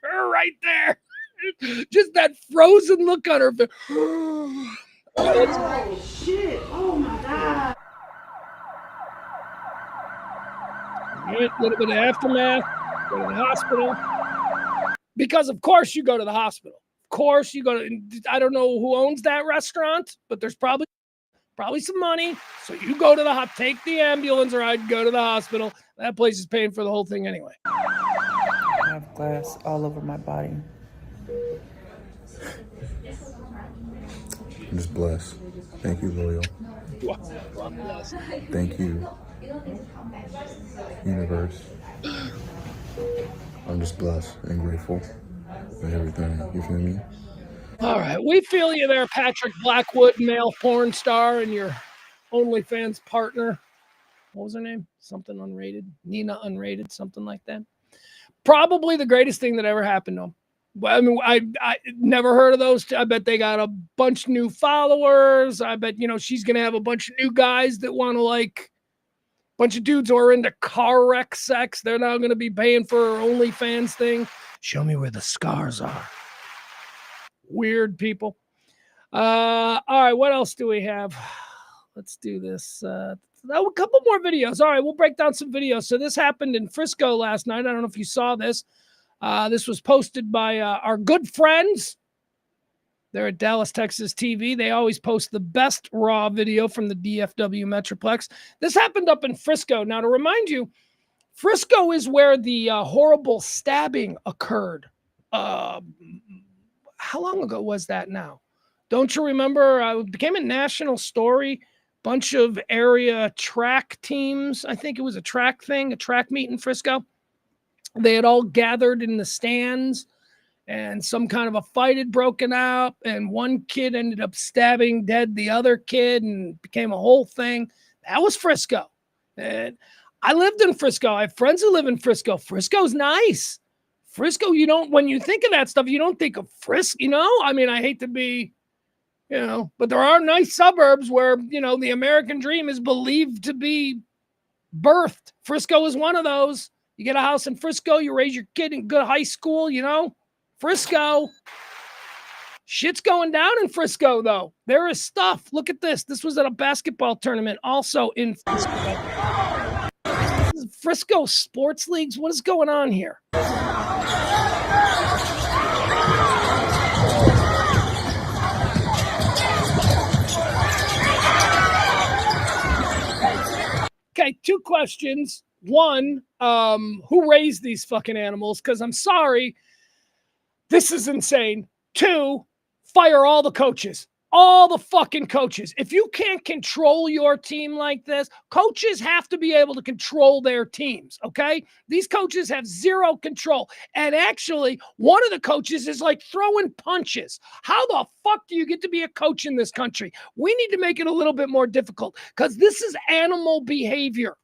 Her right there. Just that frozen look on her face. Oh shit! Oh my God! A little bit of aftermath. Go to the hospital. Because of course you go to the hospital. Of course you go to. I don't know who owns that restaurant, but there's probably some money. So you go to the take the ambulance ride, go to the hospital. That place is paying for the whole thing anyway. I have glass all over my body. I'm just blessed. Thank you, Loyal. Thank you, universe. I'm just blessed and grateful for everything. You feel me? All right. We feel you there, Patrick Blackwood, male porn star, and your OnlyFans partner. What was her name? Something unrated. Nina Unrated, something like that. Probably the greatest thing that ever happened to him. Well, I mean, I never heard of those. I bet they got a bunch of new followers. I bet, she's going to have a bunch of new guys that want to like, bunch of dudes who are into car wreck sex. They're now going to be paying for her OnlyFans thing. Show me where the scars are. Weird people. All right, what else do we have? Let's do this. A couple more videos. All right, we'll break down some videos. So this happened in Frisco last night. I don't know if you saw this. This was posted by our good friends. They're at Dallas, Texas TV. They always post the best raw video from the DFW Metroplex. This happened up in Frisco. Now, to remind you, Frisco is where the horrible stabbing occurred. How long ago was that now? Don't you remember? It became a national story. Bunch of area track teams. I think it was a track thing, a track meet in Frisco. They had all gathered in the stands, and some kind of a fight had broken out, and one kid ended up stabbing dead the other kid, and became a whole thing. That was Frisco. And I lived in Frisco. I have friends who live in Frisco. Frisco's nice. Frisco, when you think of that stuff, you don't think of Frisco, I mean, I hate to be, but there are nice suburbs where, the American dream is believed to be birthed. Frisco is one of those. You get a house in Frisco, you raise your kid in good high school, Frisco. Shit's going down in Frisco, though. There is stuff. Look at this. This was at a basketball tournament also in Frisco. Frisco sports leagues. What is going on here? Okay, 2 questions. One, who raised these fucking animals? Because I'm sorry, this is insane. 2, fire all the coaches. All the fucking coaches. If you can't control your team like this, coaches have to be able to control their teams, okay? These coaches have zero control. And actually, one of the coaches is like throwing punches. How the fuck do you get to be a coach in this country? We need to make it a little bit more difficult because this is animal behavior.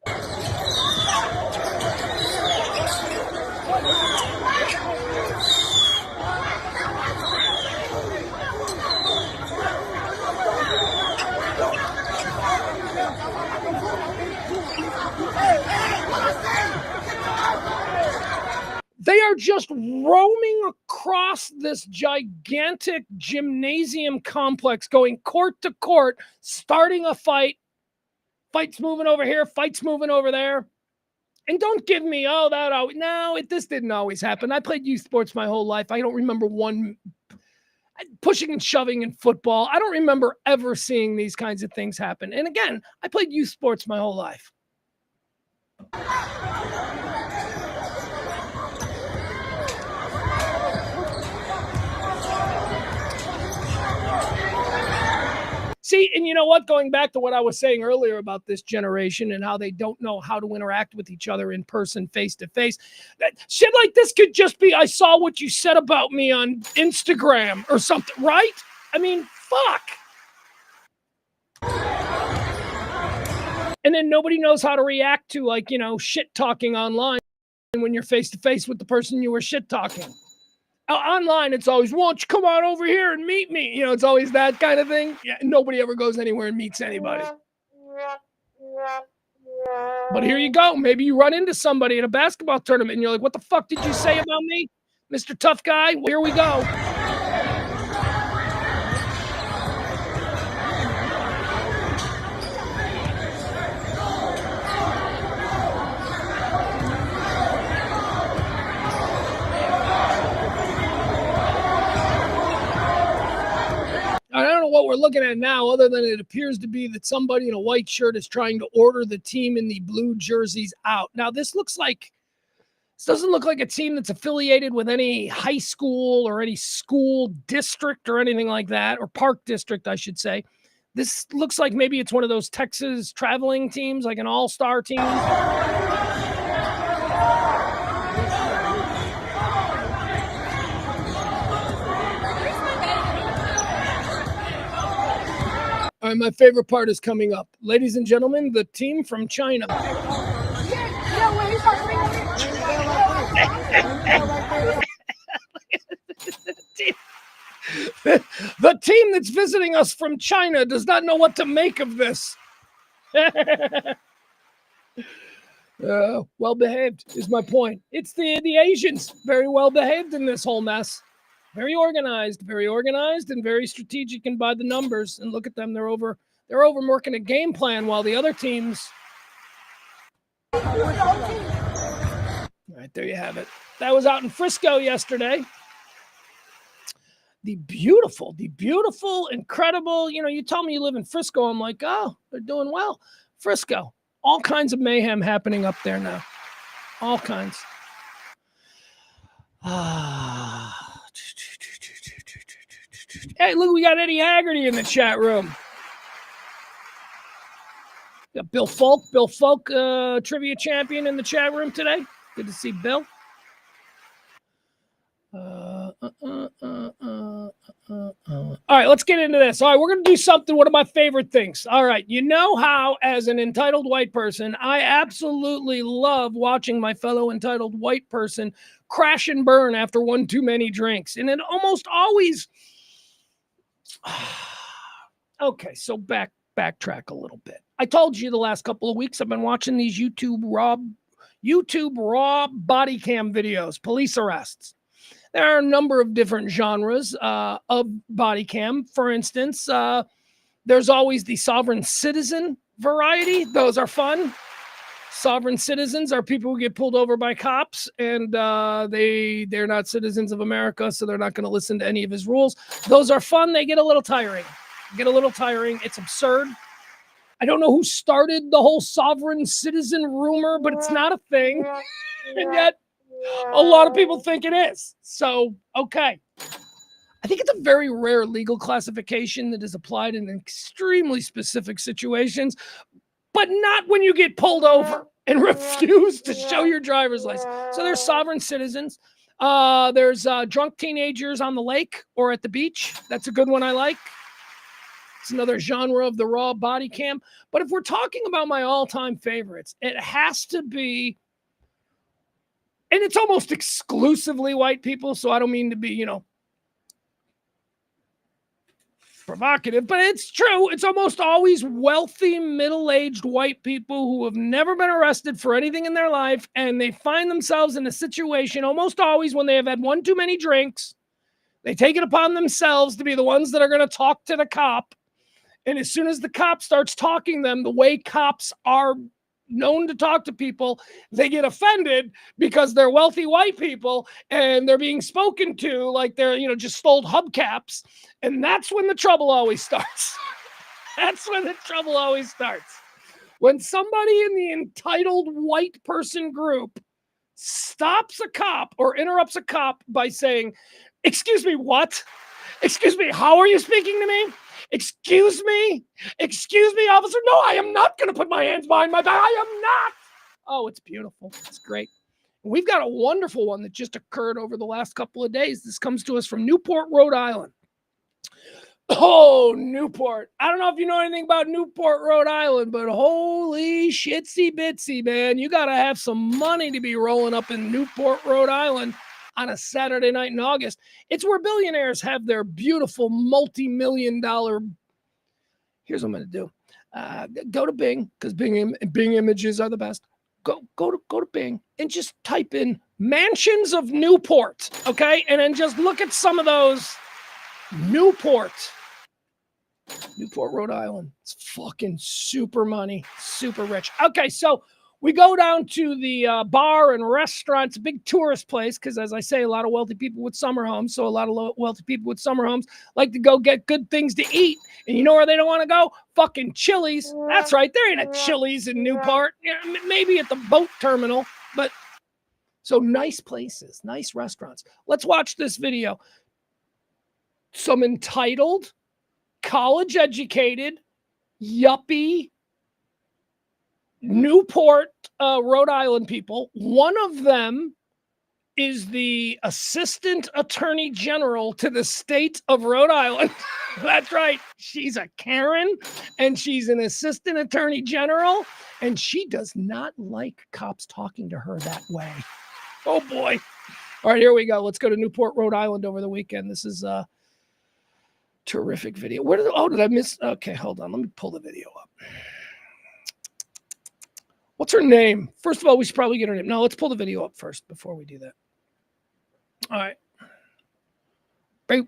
They are just roaming across this gigantic gymnasium complex, going court to court, starting a fight. Fights moving over here, fights moving over there. And don't give me, this didn't always happen. I played youth sports my whole life. I don't remember one pushing and shoving in football. I don't remember ever seeing these kinds of things happen. And again, I played youth sports my whole life. See, and you know what? Going back to what I was saying earlier about this generation and how they don't know how to interact with each other in person, face to face. That shit like this could just be, I saw what you said about me on Instagram or something, right? I mean, fuck. And then nobody knows how to react to, like, shit talking online when you're face to face with the person you were shit talking. Online, it's always, won't you come on over here and meet me? It's always that kind of thing. Yeah, nobody ever goes anywhere and meets anybody. But here you go. Maybe you run into somebody at a basketball tournament and you're like, what the fuck did you say about me, Mr. Tough Guy? Well, here we go. I don't know what we're looking at now, other than it appears to be that somebody in a white shirt is trying to order the team in the blue jerseys out. Now, this doesn't look like a team that's affiliated with any high school or any school district or anything like that, or park district, I should say. This looks like maybe it's one of those Texas traveling teams, like an all-star team. All right, my favorite part is coming up. Ladies and gentlemen, the team from China. The team that's visiting us from China does not know what to make of this. Well behaved is my point. It's the Asians, very well behaved in this whole mess. Very organized and very strategic and by the numbers. And look at them, they're over working a game plan while the other teams. All right, there you have it. That was out in Frisco yesterday. The beautiful, incredible, you tell me you live in Frisco, I'm like, oh, they're doing well. Frisco, all kinds of mayhem happening up there now. All kinds. Hey, look, we got Eddie Haggerty in the chat room. Got Bill Folk, trivia champion in the chat room today. Good to see Bill. All right, let's get into this. All right, we're going to do something, one of my favorite things. All right, you know how, as an entitled white person, I absolutely love watching my fellow entitled white person crash and burn after one too many drinks. And it almost always... Okay, so backtrack a little bit. I told you the last couple of weeks I've been watching these YouTube raw body cam videos, police arrests. There are a number of different genres of body cam. For instance, there's always the sovereign citizen variety. Those are fun. Sovereign citizens are people who get pulled over by cops, and they're not citizens of America, so they're not going to listen to any of his rules. Those are fun. They get a little tiring. It's absurd. I don't know who started the whole sovereign citizen rumor, but it's not a thing. And yet, a lot of people think it is. So, okay. I think it's a very rare legal classification that is applied in extremely specific situations, but not when you get pulled over and refuse to show your driver's license. So there's sovereign citizens. There's drunk teenagers on the lake or at the beach. That's a good one I like. It's another genre of the raw body cam. But if we're talking about my all-time favorites, it has to be, and it's almost exclusively white people, so I don't mean to be, provocative, but it's true. It's almost always wealthy, middle-aged white people who have never been arrested for anything in their life, and they find themselves in a situation almost always when they have had one too many drinks. They take it upon themselves to be the ones that are going to talk to the cop. And as soon as the cop starts talking them the way cops are known to talk to people, they get offended because they're wealthy white people and they're being spoken to like they're, just stole hubcaps. And that's when the trouble always starts. When somebody in the entitled white person group stops a cop or interrupts a cop by saying, "Excuse me, what? Excuse me, how are you speaking to me? Excuse me, officer. No, I am not going to put my hands behind my back. I am not." Oh, it's beautiful. It's great. We've got a wonderful one that just occurred over the last couple of days. This comes to us from Newport, Rhode Island. Oh, Newport. I don't know if you know anything about Newport, Rhode Island, but holy shitsy bitsy, man. You got to have some money to be rolling up in Newport, Rhode Island on a Saturday night in August. It's where billionaires have their beautiful multi-million-dollar. Here's what I'm going to do. Go to Bing, because Bing images are the best. Go to Bing and just type in mansions of Newport, okay? And then just look at some of those. Newport, Rhode Island. It's fucking super money, super rich. Okay, so we go down to the bar and restaurant. It's a big tourist place because, as I say, a lot of wealthy people with summer homes. So a lot of wealthy people with summer homes like to go get good things to eat. And you know where they don't want to go? Fucking Chili's. That's right. There ain't a Chili's in Newport. Maybe at the boat terminal. But so nice places, nice restaurants. Let's watch this video. Some entitled, college-educated, yuppie, Newport, Rhode Island people. One of them is the assistant attorney general to the state of Rhode Island. That's right. She's a Karen, and she's an assistant attorney general, and she does not like cops talking to her that way. Oh, boy. All right, here we go. Let's go to Newport, Rhode Island over the weekend. This is Terrific video. Where did I miss? Okay, hold on. Let me pull the video up. What's her name? First of all, we should probably get her name. No, let's pull the video up first before we do that. All right. You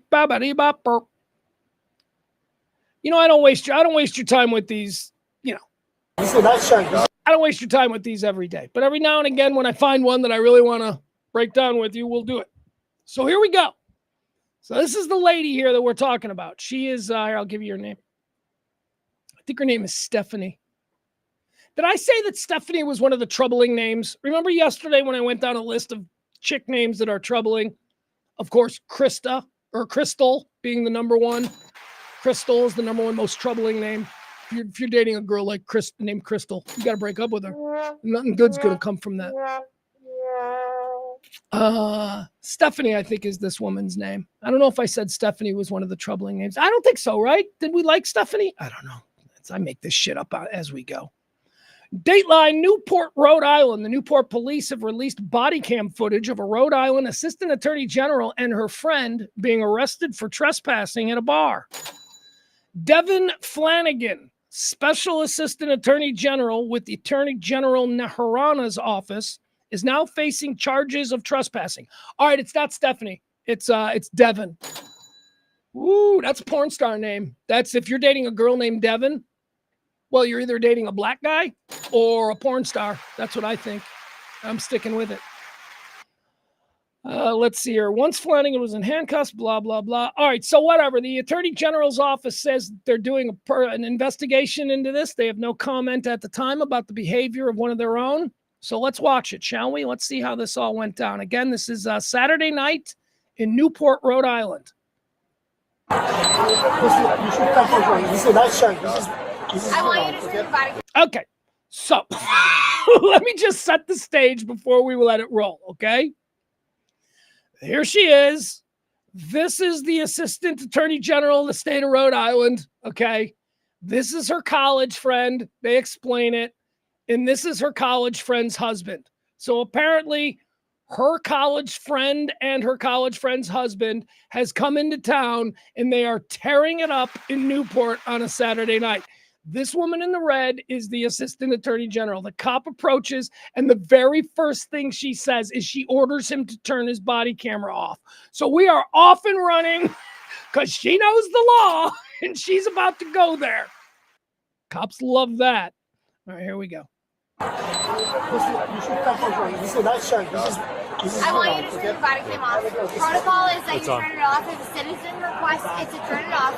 know, I don't waste your time with these, you know. I don't waste your time with these every day. But every now and again, when I find one that I really want to break down with you, we'll do it. So here we go. So this is the lady here that we're talking about. She is, I'll give you her name. I think her name is Stephanie. Did I say that Stephanie was one of the troubling names? Remember yesterday when I went down a list of chick names that are troubling? Of course, Krista or Crystal being the number one. Crystal is the number one most troubling name. If you're dating a girl like named Crystal, you got to break up with her. Nothing good's going to come from that. Stephanie, I think, is this woman's name. I don't know if I said Stephanie was one of the troubling names. I don't think so, right? Did we like Stephanie? I don't know. I make this shit up as we go. Dateline, Newport, Rhode Island. The Newport police have released body cam footage of a Rhode Island assistant attorney general and her friend being arrested for trespassing at a bar. Devin Flanagan, special assistant attorney general with the Attorney General Naharana's office, is now facing charges of trespassing. All right, it's not Stephanie. It's Devin. Ooh, that's a porn star name. That's if you're dating a girl named Devin, well, you're either dating a black guy or a porn star. That's what I think. I'm sticking with it. Let's see here. Once Flanagan was in handcuffs, blah, blah, blah. All right, so whatever. The Attorney General's office says they're doing an investigation into this. They have no comment at the time about the behavior of one of their own. So let's watch it, shall we? Let's see how this all went down. Again, this is Saturday night in Newport, Rhode Island. Okay, so let me just set the stage before we let it roll, okay? Here she is. This is the Assistant Attorney General of the state of Rhode Island, okay? This is her college friend. They explain it. And this is her college friend's husband. So apparently her college friend and her college friend's husband has come into town and they are tearing it up in Newport on a Saturday night. This woman in the red is the Assistant Attorney General. The cop approaches, and the very first thing she says is she orders him to turn his body camera off. So we are off and running because she knows the law, and she's about to go there. Cops love that. All right, here we go. I want you to turn your body cam off. Protocol is that you turn it off. If a citizen requests it to turn it off.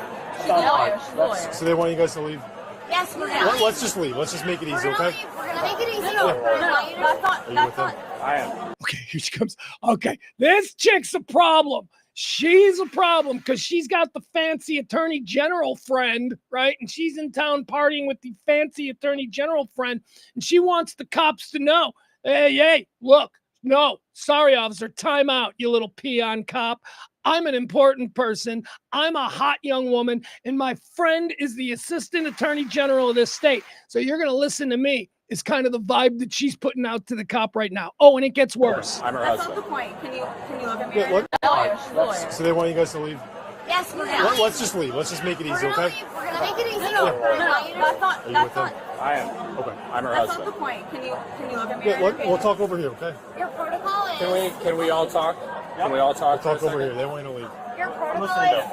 So they want you guys to leave? Yes, we're going to Let's just leave. Let's just make it easy, okay? We're going to make it easy. That's not. I am. Okay, here she comes. Okay, this chick's a problem. She's a problem because she's got the fancy attorney general friend, right? And she's in town partying with the fancy attorney general friend. And she wants the cops to know, hey, look, no, sorry, officer, time out, you little peon cop. I'm an important person. I'm a hot young woman. And my friend is the assistant attorney general of this state. So you're going to listen to me. Is kind of the vibe that she's putting out to the cop right now. Oh, and it gets worse. I'm her husband. That's not the point. Can you look at me? What? So they want you guys to leave? Yes, we're going to. Let's just leave. Let's just make it easy, okay? We're going to make it easy. That's not. I am. Okay, I'm her That's husband. not the point. Can you look at me? We'll talk over here, okay? Your protocol is. Can we all talk? Can we all talk? We'll talk over here. They want you to leave. Your protocol is.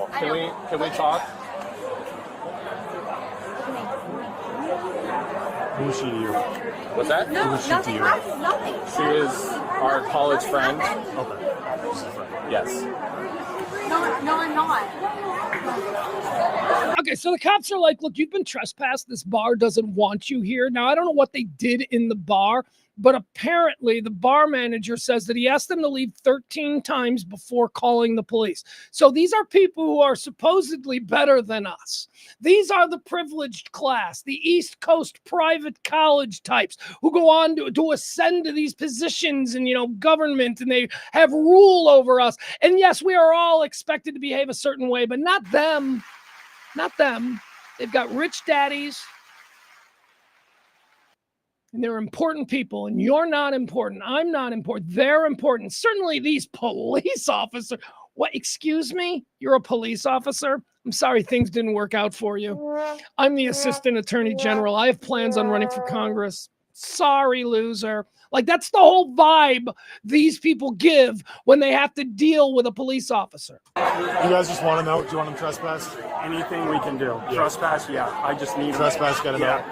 Can we talk? Who is she to you? What's that? No, nothing. Nothing. She is our college friend. Okay. She's a friend. Yes. No, I'm not. Okay, so the cops are like, look, you've been trespassed. This bar doesn't want you here. Now, I don't know what they did in the bar, but apparently the bar manager says that he asked them to leave 13 times before calling the police. So these are people who are supposedly better than us. These are the privileged class, the East Coast private college types who go on to ascend to these positions in, government, and they have rule over us. And yes, we are all expected to behave a certain way, but not them. Not them. They've got rich daddies. And they're important people, and you're not important. I'm not important. They're important. Certainly these police officers. What, excuse me? You're a police officer? I'm sorry things didn't work out for you. I'm the assistant attorney general. I have plans on running for Congress. Sorry, loser. Like, that's the whole vibe these people give when they have to deal with a police officer. You guys just want to know? Do you want them trespassed? Anything we can do. Yeah. Trespass, yeah. I just need Trespass, get them out.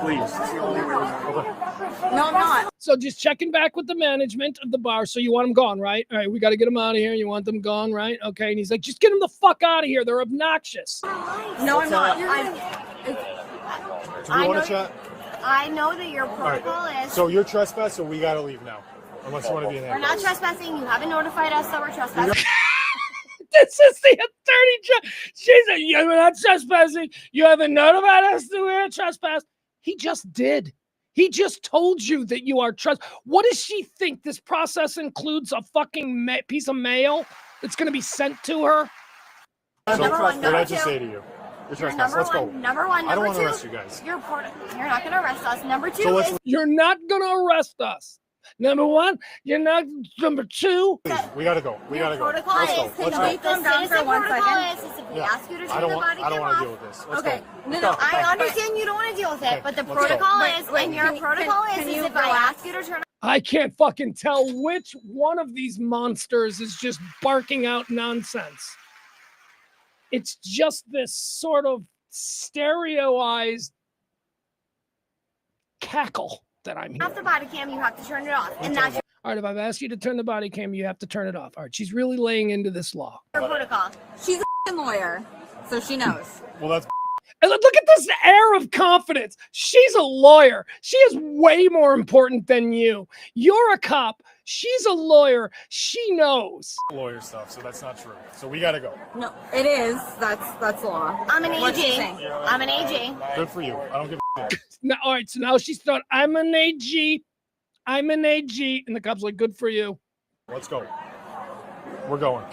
Please. It's the only way we're going to No, I'm not. So just checking back with the management of the bar. So you want them gone, right? All right, we got to get them out of here. You want them gone, right? Okay. And he's like, just get them the fuck out of here. They're obnoxious. No, I'm not. Do we want to chat? I know that your protocol is. So you're trespassed, so we got to leave now. Unless you want to be in We're handcuffs. not trespassing. You haven't notified us that we're trespassing. This is the attorney. She's like, you're not trespassing. You haven't notified us that we're trespassing. He just did. He just told you that you are What does she think? This process includes a fucking piece of mail that's going to be sent to her? So Number one, what did I number just two. say to you? You're trespassed. Number Let's go. one, number one, I don't number want to two. arrest you guys. You're not going to arrest us. Number two So let's is You're not going to arrest us. Number one, you're not. Number two, we got to go. We got to go. protocol Let's is. go. Let's The go. calm down for citizen 1 protocol second? is if we Yeah. ask you to I turn don't the want. body I don't cam want to off. deal with this. Let's Okay. go. No, no. I understand you don't want to deal with it, but the let's go. protocol Wait, is, wait, and your can- protocol can is you if I relax? ask you to turn. I can't fucking tell which one of these monsters is just barking out nonsense. It's just this sort of stereoized cackle that I'm hearing. Off the body cam, you have to turn it off, and that's All right, if I've asked you to turn the body cam, you have to turn it off. All right, she's really laying into this law. your protocol. She's a lawyer, so she knows. Well, that's. And look at this air of confidence. She's a lawyer. She is way more important than you. You're a cop. She's a lawyer. She knows. Lawyer stuff, so that's not true. So we got to go. No, it is. That's law. I'm an What's she AG. saying? I'm an AG. Good for you. I don't give a shit. Now, all right, so now she's thought, I'm an AG. I'm an AG. And the cop's like, good for you. Let's go. We're going.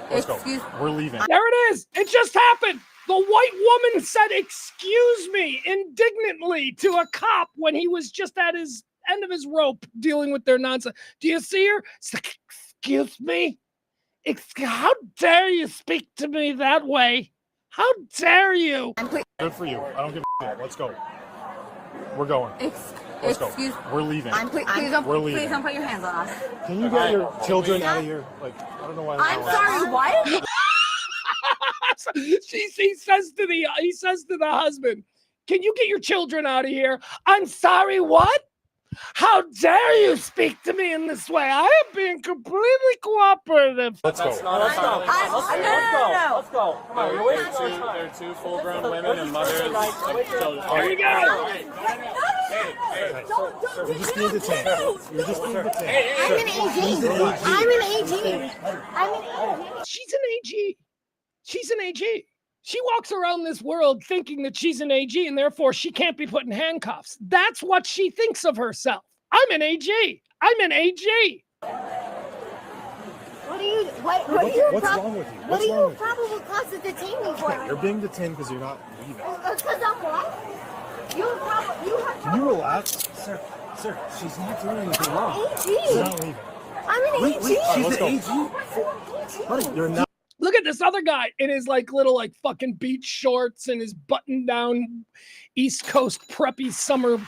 Let's go. Excuse. We're leaving. There it is. It just happened. The white woman said, excuse me, indignantly to a cop when he was just at his end of his rope dealing with their nonsense. Do you see her? It's like, excuse me? How dare you speak to me that way? How dare you? Good for you. I don't give a shit. Let's go. We're going. Let's go. Excuse. We're leaving. Please We're leaving. please don't put your hands on us. Can you get your children out of here? Like, I don't know why. I'm sorry. What? he says to the husband, can you get your children out of here? I'm sorry, what? How dare you speak to me in this way? I am being completely cooperative. Let's go. That's not a violation. No. Let's go. Come on, they're two full-grown women and mothers of children. There you go. You're just being detained. You're just being detained. I'm an AG. I'm an AG. I'm an AG. She's an AG. She's an AG. She walks around this world thinking that she's an AG and therefore she can't be put in handcuffs. That's what she thinks of herself. I'm an AG. I'm an AG. What are you? What What's wrong with you? What What's are wrong you with you? probable cause to detain me for? You're being detained because you're not leaving. Because I'm what? You have. Can you relax? Sir, she's not doing anything wrong. AG. She's not leaving. I'm an AG. She's an AG? Buddy, you're not. Look at this other guy in his little fucking beach shorts and his button down East Coast preppy summer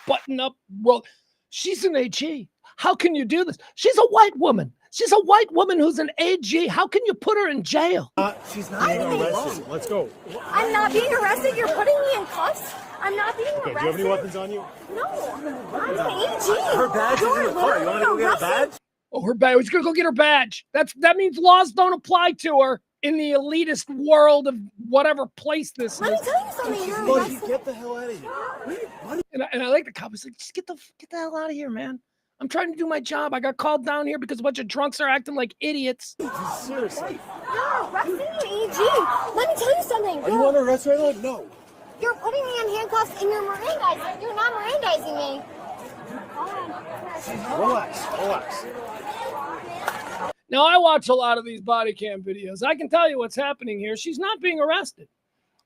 button up roll. She's an AG. How can you do this? She's a white woman. She's a white woman who's an AG. How can you put her in jail? She's not being arrested. Let's go. I'm not being arrested. You're putting me in cuffs. I'm not being arrested. Okay, do you have any weapons on you? No. I'm an AG. Her badge is in the car. You want to go get her badge? Oh, her badge. She's gonna go get her badge. That means laws don't apply to her in the elitist world of whatever place this Let me is. tell you something. You're Buddy, arrested. get the hell out of here. And I like the cop. He's like, just get the hell out of here, man. I'm trying to do my job. I got called down here because a bunch of drunks are acting like idiots. Seriously. You're arresting an AG. Let me tell you something. Are you under arrest right now? No. You're putting me in handcuffs and you're Mirandizing. You're not Mirandizing me. Relax. Now, I watch a lot of these body cam videos. I can tell you what's happening here. She's not being arrested.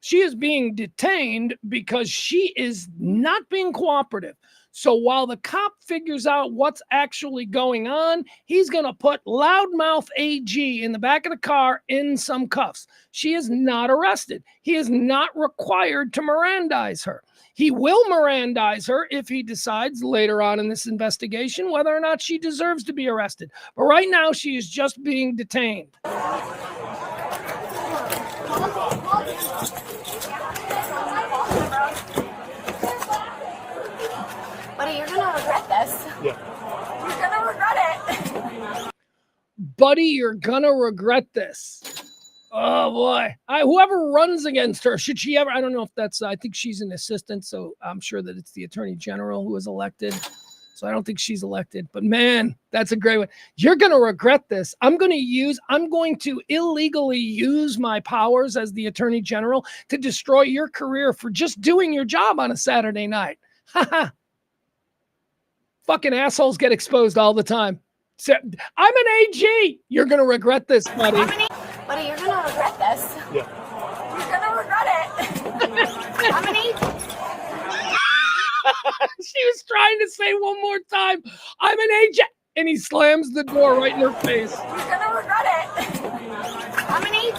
She is being detained because she is not being cooperative. So while the cop figures out what's actually going on, he's going to put loudmouth AG in the back of the car in some cuffs. She is not arrested. He is not required to Mirandize her. He will Mirandize her if he decides later on in this investigation whether or not she deserves to be arrested. But right now, she is just being detained. Buddy, you're gonna regret this. Yeah. You're gonna regret it. Buddy, you're gonna regret this. Oh boy. Whoever runs against her, should she ever, I don't know if that's, I think she's an assistant, so I'm sure that it's the attorney general who is elected. So I don't think she's elected, but man, that's a great one. You're going to regret this. I'm going to illegally use my powers as the attorney general to destroy your career for just doing your job on a Saturday night. Haha. Fucking assholes get exposed all the time. So, I'm an AG. You're going to regret this, buddy. Buddy, you're gonna regret this. Yeah. You're gonna regret it. How many? She was trying to say one more time, I'm an AG. And he slams the door right in her face. You're gonna regret it. How many?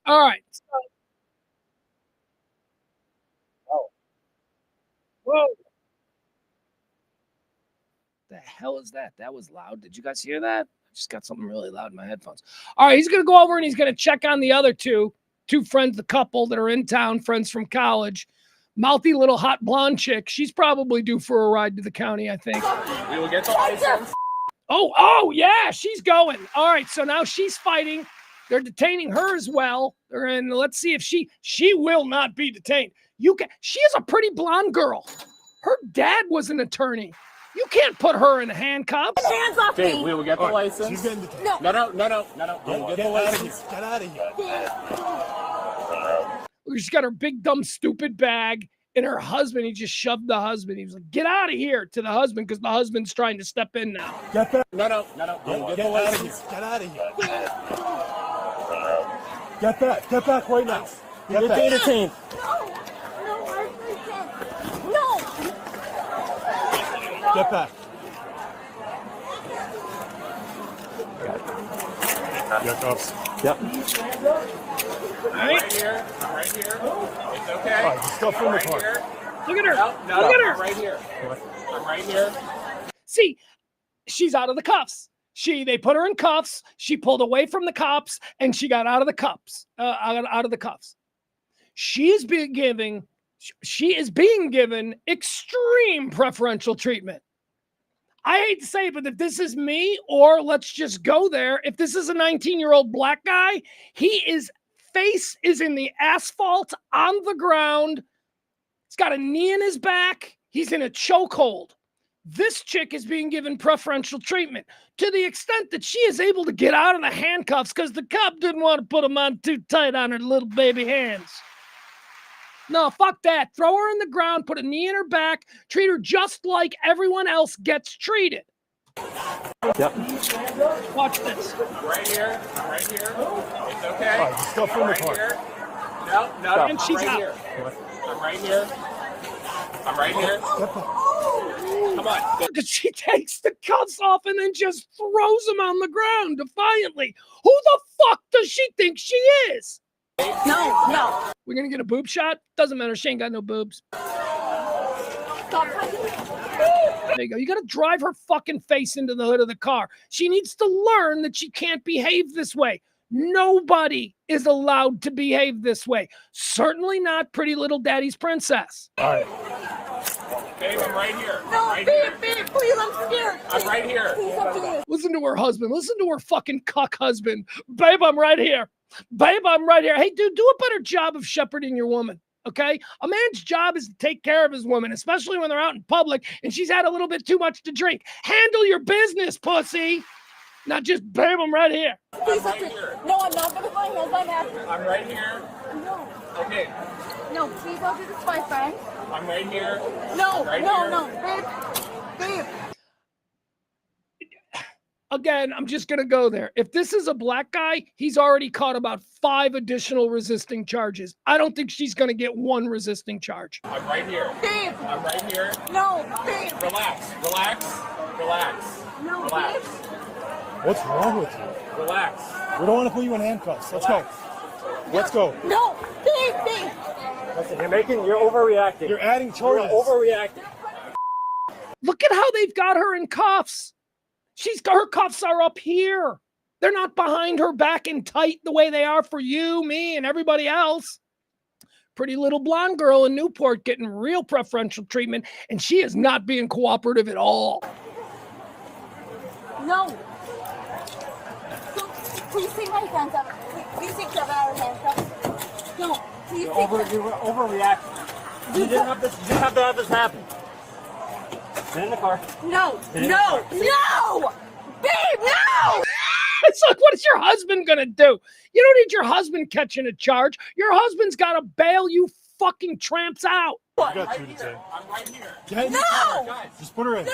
All right. Whoa. The hell is that? That was loud. Did you guys hear that? I just got something really loud in my headphones. All right, he's going to go over and he's going to check on the other two friends, the couple that are in town, friends from college. Mouthy little hot blonde chick. She's probably due for a ride to the county, I think. We will get the license. Oh, yeah, she's going. All right, so now she's fighting. They're detaining her as well. And let's see if she will not be detained. She is a pretty blonde girl. Her dad was an attorney. You can't put her in handcuffs. Hands off me. Okay, we will get the license. She's getting detained. No. No. We'll get the license. Get out of here. She's got her big, dumb, stupid bag. And her husband, he just shoved the husband. He was like, get out of here to the husband because the husband's trying to step in now. Get back. No. Get out of here. Get out of here. Get back. Get back right now. Get back. Detained. No. Get back. Your cuffs. Yep. Right here. It's okay. All right, just go from the car. Here. Look at her. No, Look at her. I'm right here. I'm right here. See, she's out of the cuffs. They put her in cuffs. She pulled away from the cops and she got out of the cuffs. Out of the cuffs. She is being given extreme preferential treatment. I hate to say it, but if this is me, or let's just go there, if this is a 19-year-old black guy, his face is in the asphalt on the ground. He's got a knee in his back. He's in a chokehold. This chick is being given preferential treatment to the extent that she is able to get out of the handcuffs because the cop didn't want to put them on too tight on her little baby hands. No, fuck that. Throw her in the ground, put a knee in her back, treat her just like everyone else gets treated. Yep. Watch this. I'm right here. It's okay. All right, just go from the car. Here. No. And she's out. I'm right here. Come on. Because she takes the cuffs off and then just throws them on the ground defiantly. Who the fuck does she think she is? No. We're going to get a boob shot? Doesn't matter. She ain't got no boobs. Stop. There you go. You got to drive her fucking face into the hood of the car. She needs to learn that she can't behave this way. Nobody is allowed to behave this way. Certainly not Pretty Little Daddy's Princess. All right. Babe, I'm right here. No, babe, please, I'm scared. I'm right here. Please, up to you. Listen to her husband. Listen to her fucking cuck husband. Babe, I'm right here. Babe, I'm right here. Hey, dude, do a better job of shepherding your woman, okay? A man's job is to take care of his woman, especially when they're out in public and she's had a little bit too much to drink. Handle your business, pussy. Not just, babe, I'm right here. Please, right here. No, I'm not going to find those. I'm happy. I'm right here. No. Okay. No, please don't do this, my friend. I'm right here. No, right no, here. no. Babe. Again, I'm just going to go there. If this is a black guy, he's already caught about 5 additional resisting charges. I don't think she's going to get 1 resisting charge. I'm right here. Babe. I'm right here. No, babe. Relax. No, Relax. What's wrong with you? Relax. We don't want to put you in handcuffs. Let's go. Let's go. No, babe. Listen, you're overreacting. You're adding charges. You're overreacting. Look at how they've got her in cuffs. Her cuffs are up here. They're not behind her back and tight the way they are for you, me, and everybody else. Pretty little blonde girl in Newport getting real preferential treatment, and she is not being cooperative at all. No. Please take my hands up. Please take them out of handcuffs. No, please take them. You were overreacting. You didn't have to have this happen. Get in the car. No. Babe, no! It's like, what is your husband going to do? You don't need your husband catching a charge. Your husband's got to bail you fucking tramps out. You got 2 to 10. I'm right here. Get in the car. Just put her in. No!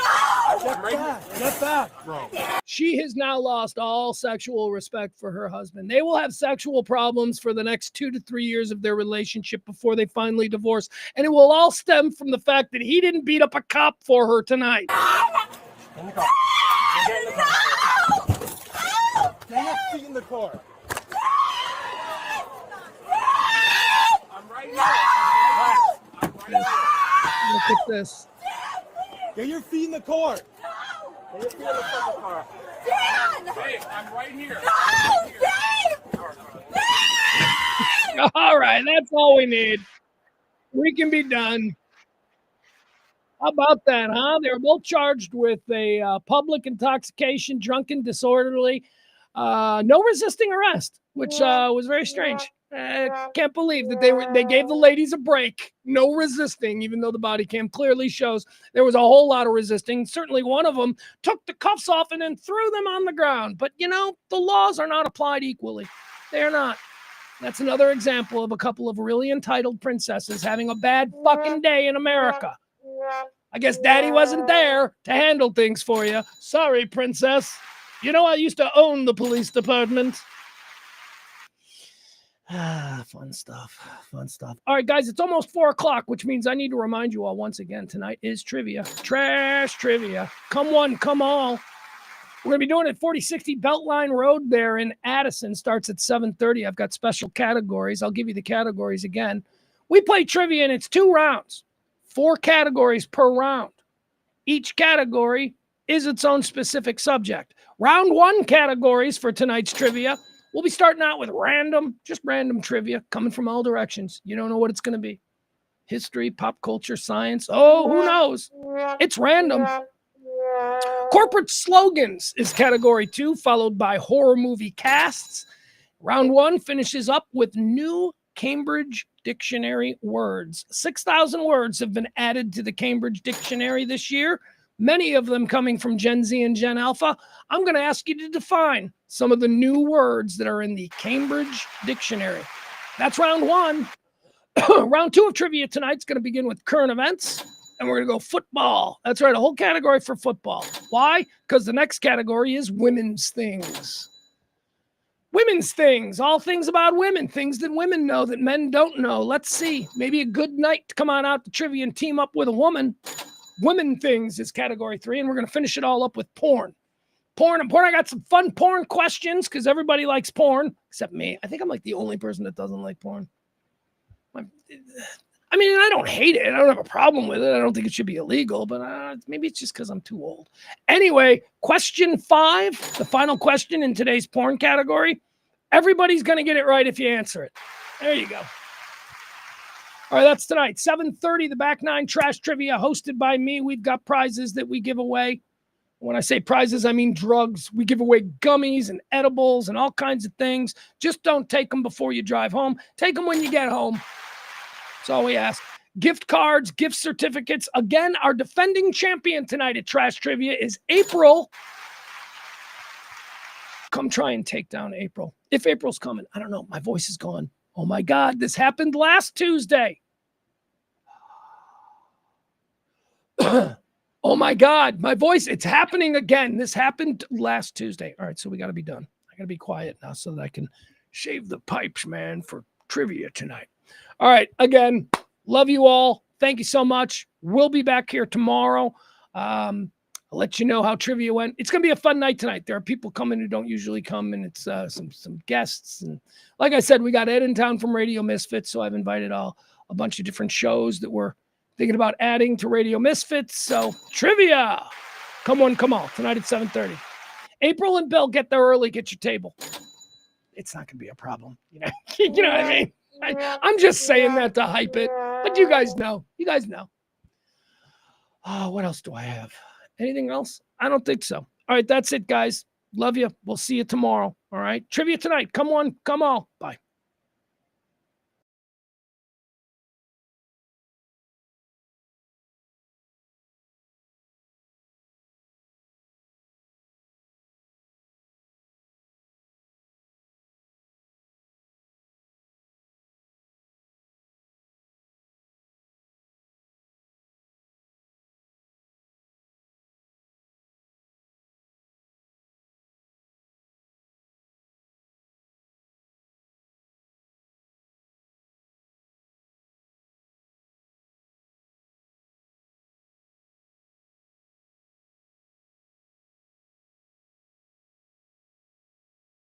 Get back, bro. She has now lost all sexual respect for her husband. They will have sexual problems for the next 2 to 3 years of their relationship before they finally divorce. And it will all stem from the fact that he didn't beat up a cop for her tonight. In the car. Get in the car. Get your feet in the car. I'm right here. Look at this. Get your feet in the car. Get your feet in the fucking car. Hey, I'm right here. All right, that's all we need. We can be done. How about that, huh? They were both charged with a public intoxication, drunken, disorderly, no resisting arrest, which was very strange. Can't believe that they gave the ladies a break. No resisting, even though the body cam clearly shows there was a whole lot of resisting. Certainly one of them took the cuffs off and then threw them on the ground. But, you know, the laws are not applied equally. They're not. That's another example of a couple of really entitled princesses having a bad fucking day in America. I guess daddy wasn't there to handle things for you. Sorry, princess. You know, I used to own the police department. Fun stuff. All right, guys, it's almost 4:00, which means I need to remind you all once again, tonight is trivia. Trash trivia. Come one, come all. We're going to be doing it 4060 Beltline Road there in Addison. Starts at 7:30. I've got special categories. I'll give you the categories again. We play trivia, and it's 2 rounds. 4 categories per round. Each category is its own specific subject. Round 1 categories for tonight's trivia. We'll be starting out with just random trivia coming from all directions. You don't know what it's going to be. History, pop culture, science. Oh, who knows? It's random. Corporate slogans is category 2, followed by horror movie casts. Round 1 finishes up with new Cambridge Dictionary words. 6,000 words have been added to the Cambridge Dictionary this year, many of them coming from Gen Z and Gen Alpha. I'm going to ask you to define some of the new words that are in the Cambridge Dictionary. That's round 1. Round 2 of trivia tonight is going to begin with current events, and we're going to go football. That's right, a whole category for football. Why? Because the next category is women's things. Women's things, all things about women, things that women know that men don't know. Let's see, maybe a good night to come on out to trivia and team up with a woman. Women things is category 3, and we're going to finish it all up with porn. Porn. I got some fun porn questions because everybody likes porn, except me. I think I'm like the only person that doesn't like porn. I mean, I don't hate it. I don't have a problem with it. I don't think it should be illegal, but maybe it's just because I'm too old. Anyway, question 5, the final question in today's porn category. Everybody's going to get it right if you answer it. There you go. All right, that's tonight. 7:30, the Back 9 Trash Trivia, hosted by me. We've got prizes that we give away. When I say prizes, I mean drugs. We give away gummies and edibles and all kinds of things. Just don't take them before you drive home. Take them when you get home. That's all we ask. Gift cards, gift certificates. Again, our defending champion tonight at Trash Trivia is April. Come try and take down April. If April's coming, I don't know. My voice is gone. Oh my God, this happened last Tuesday. Oh my God, my voice, it's happening again. This happened last Tuesday. All right, so we got to be done. I got to be quiet now so that I can shave the pipes, man, for trivia tonight. All right, again, love you all. Thank you so much. We'll be back here tomorrow. I'll let you know how trivia went. It's going to be a fun night tonight. There are people coming who don't usually come, and it's some guests. And like I said, we got Ed in town from Radio Misfits, so I've invited a bunch of different shows that we're thinking about adding to Radio Misfits. So trivia, come on, tonight at 7:30. April and Bill, get there early, get your table. It's not going to be a problem. You know, you know what I mean? I'm just saying that to hype it, but you guys know. Oh, what else do I have? Anything else? I don't think so. All right, that's it, guys. Love you. We'll see you tomorrow. All right, trivia tonight. Come on, come on. Bye.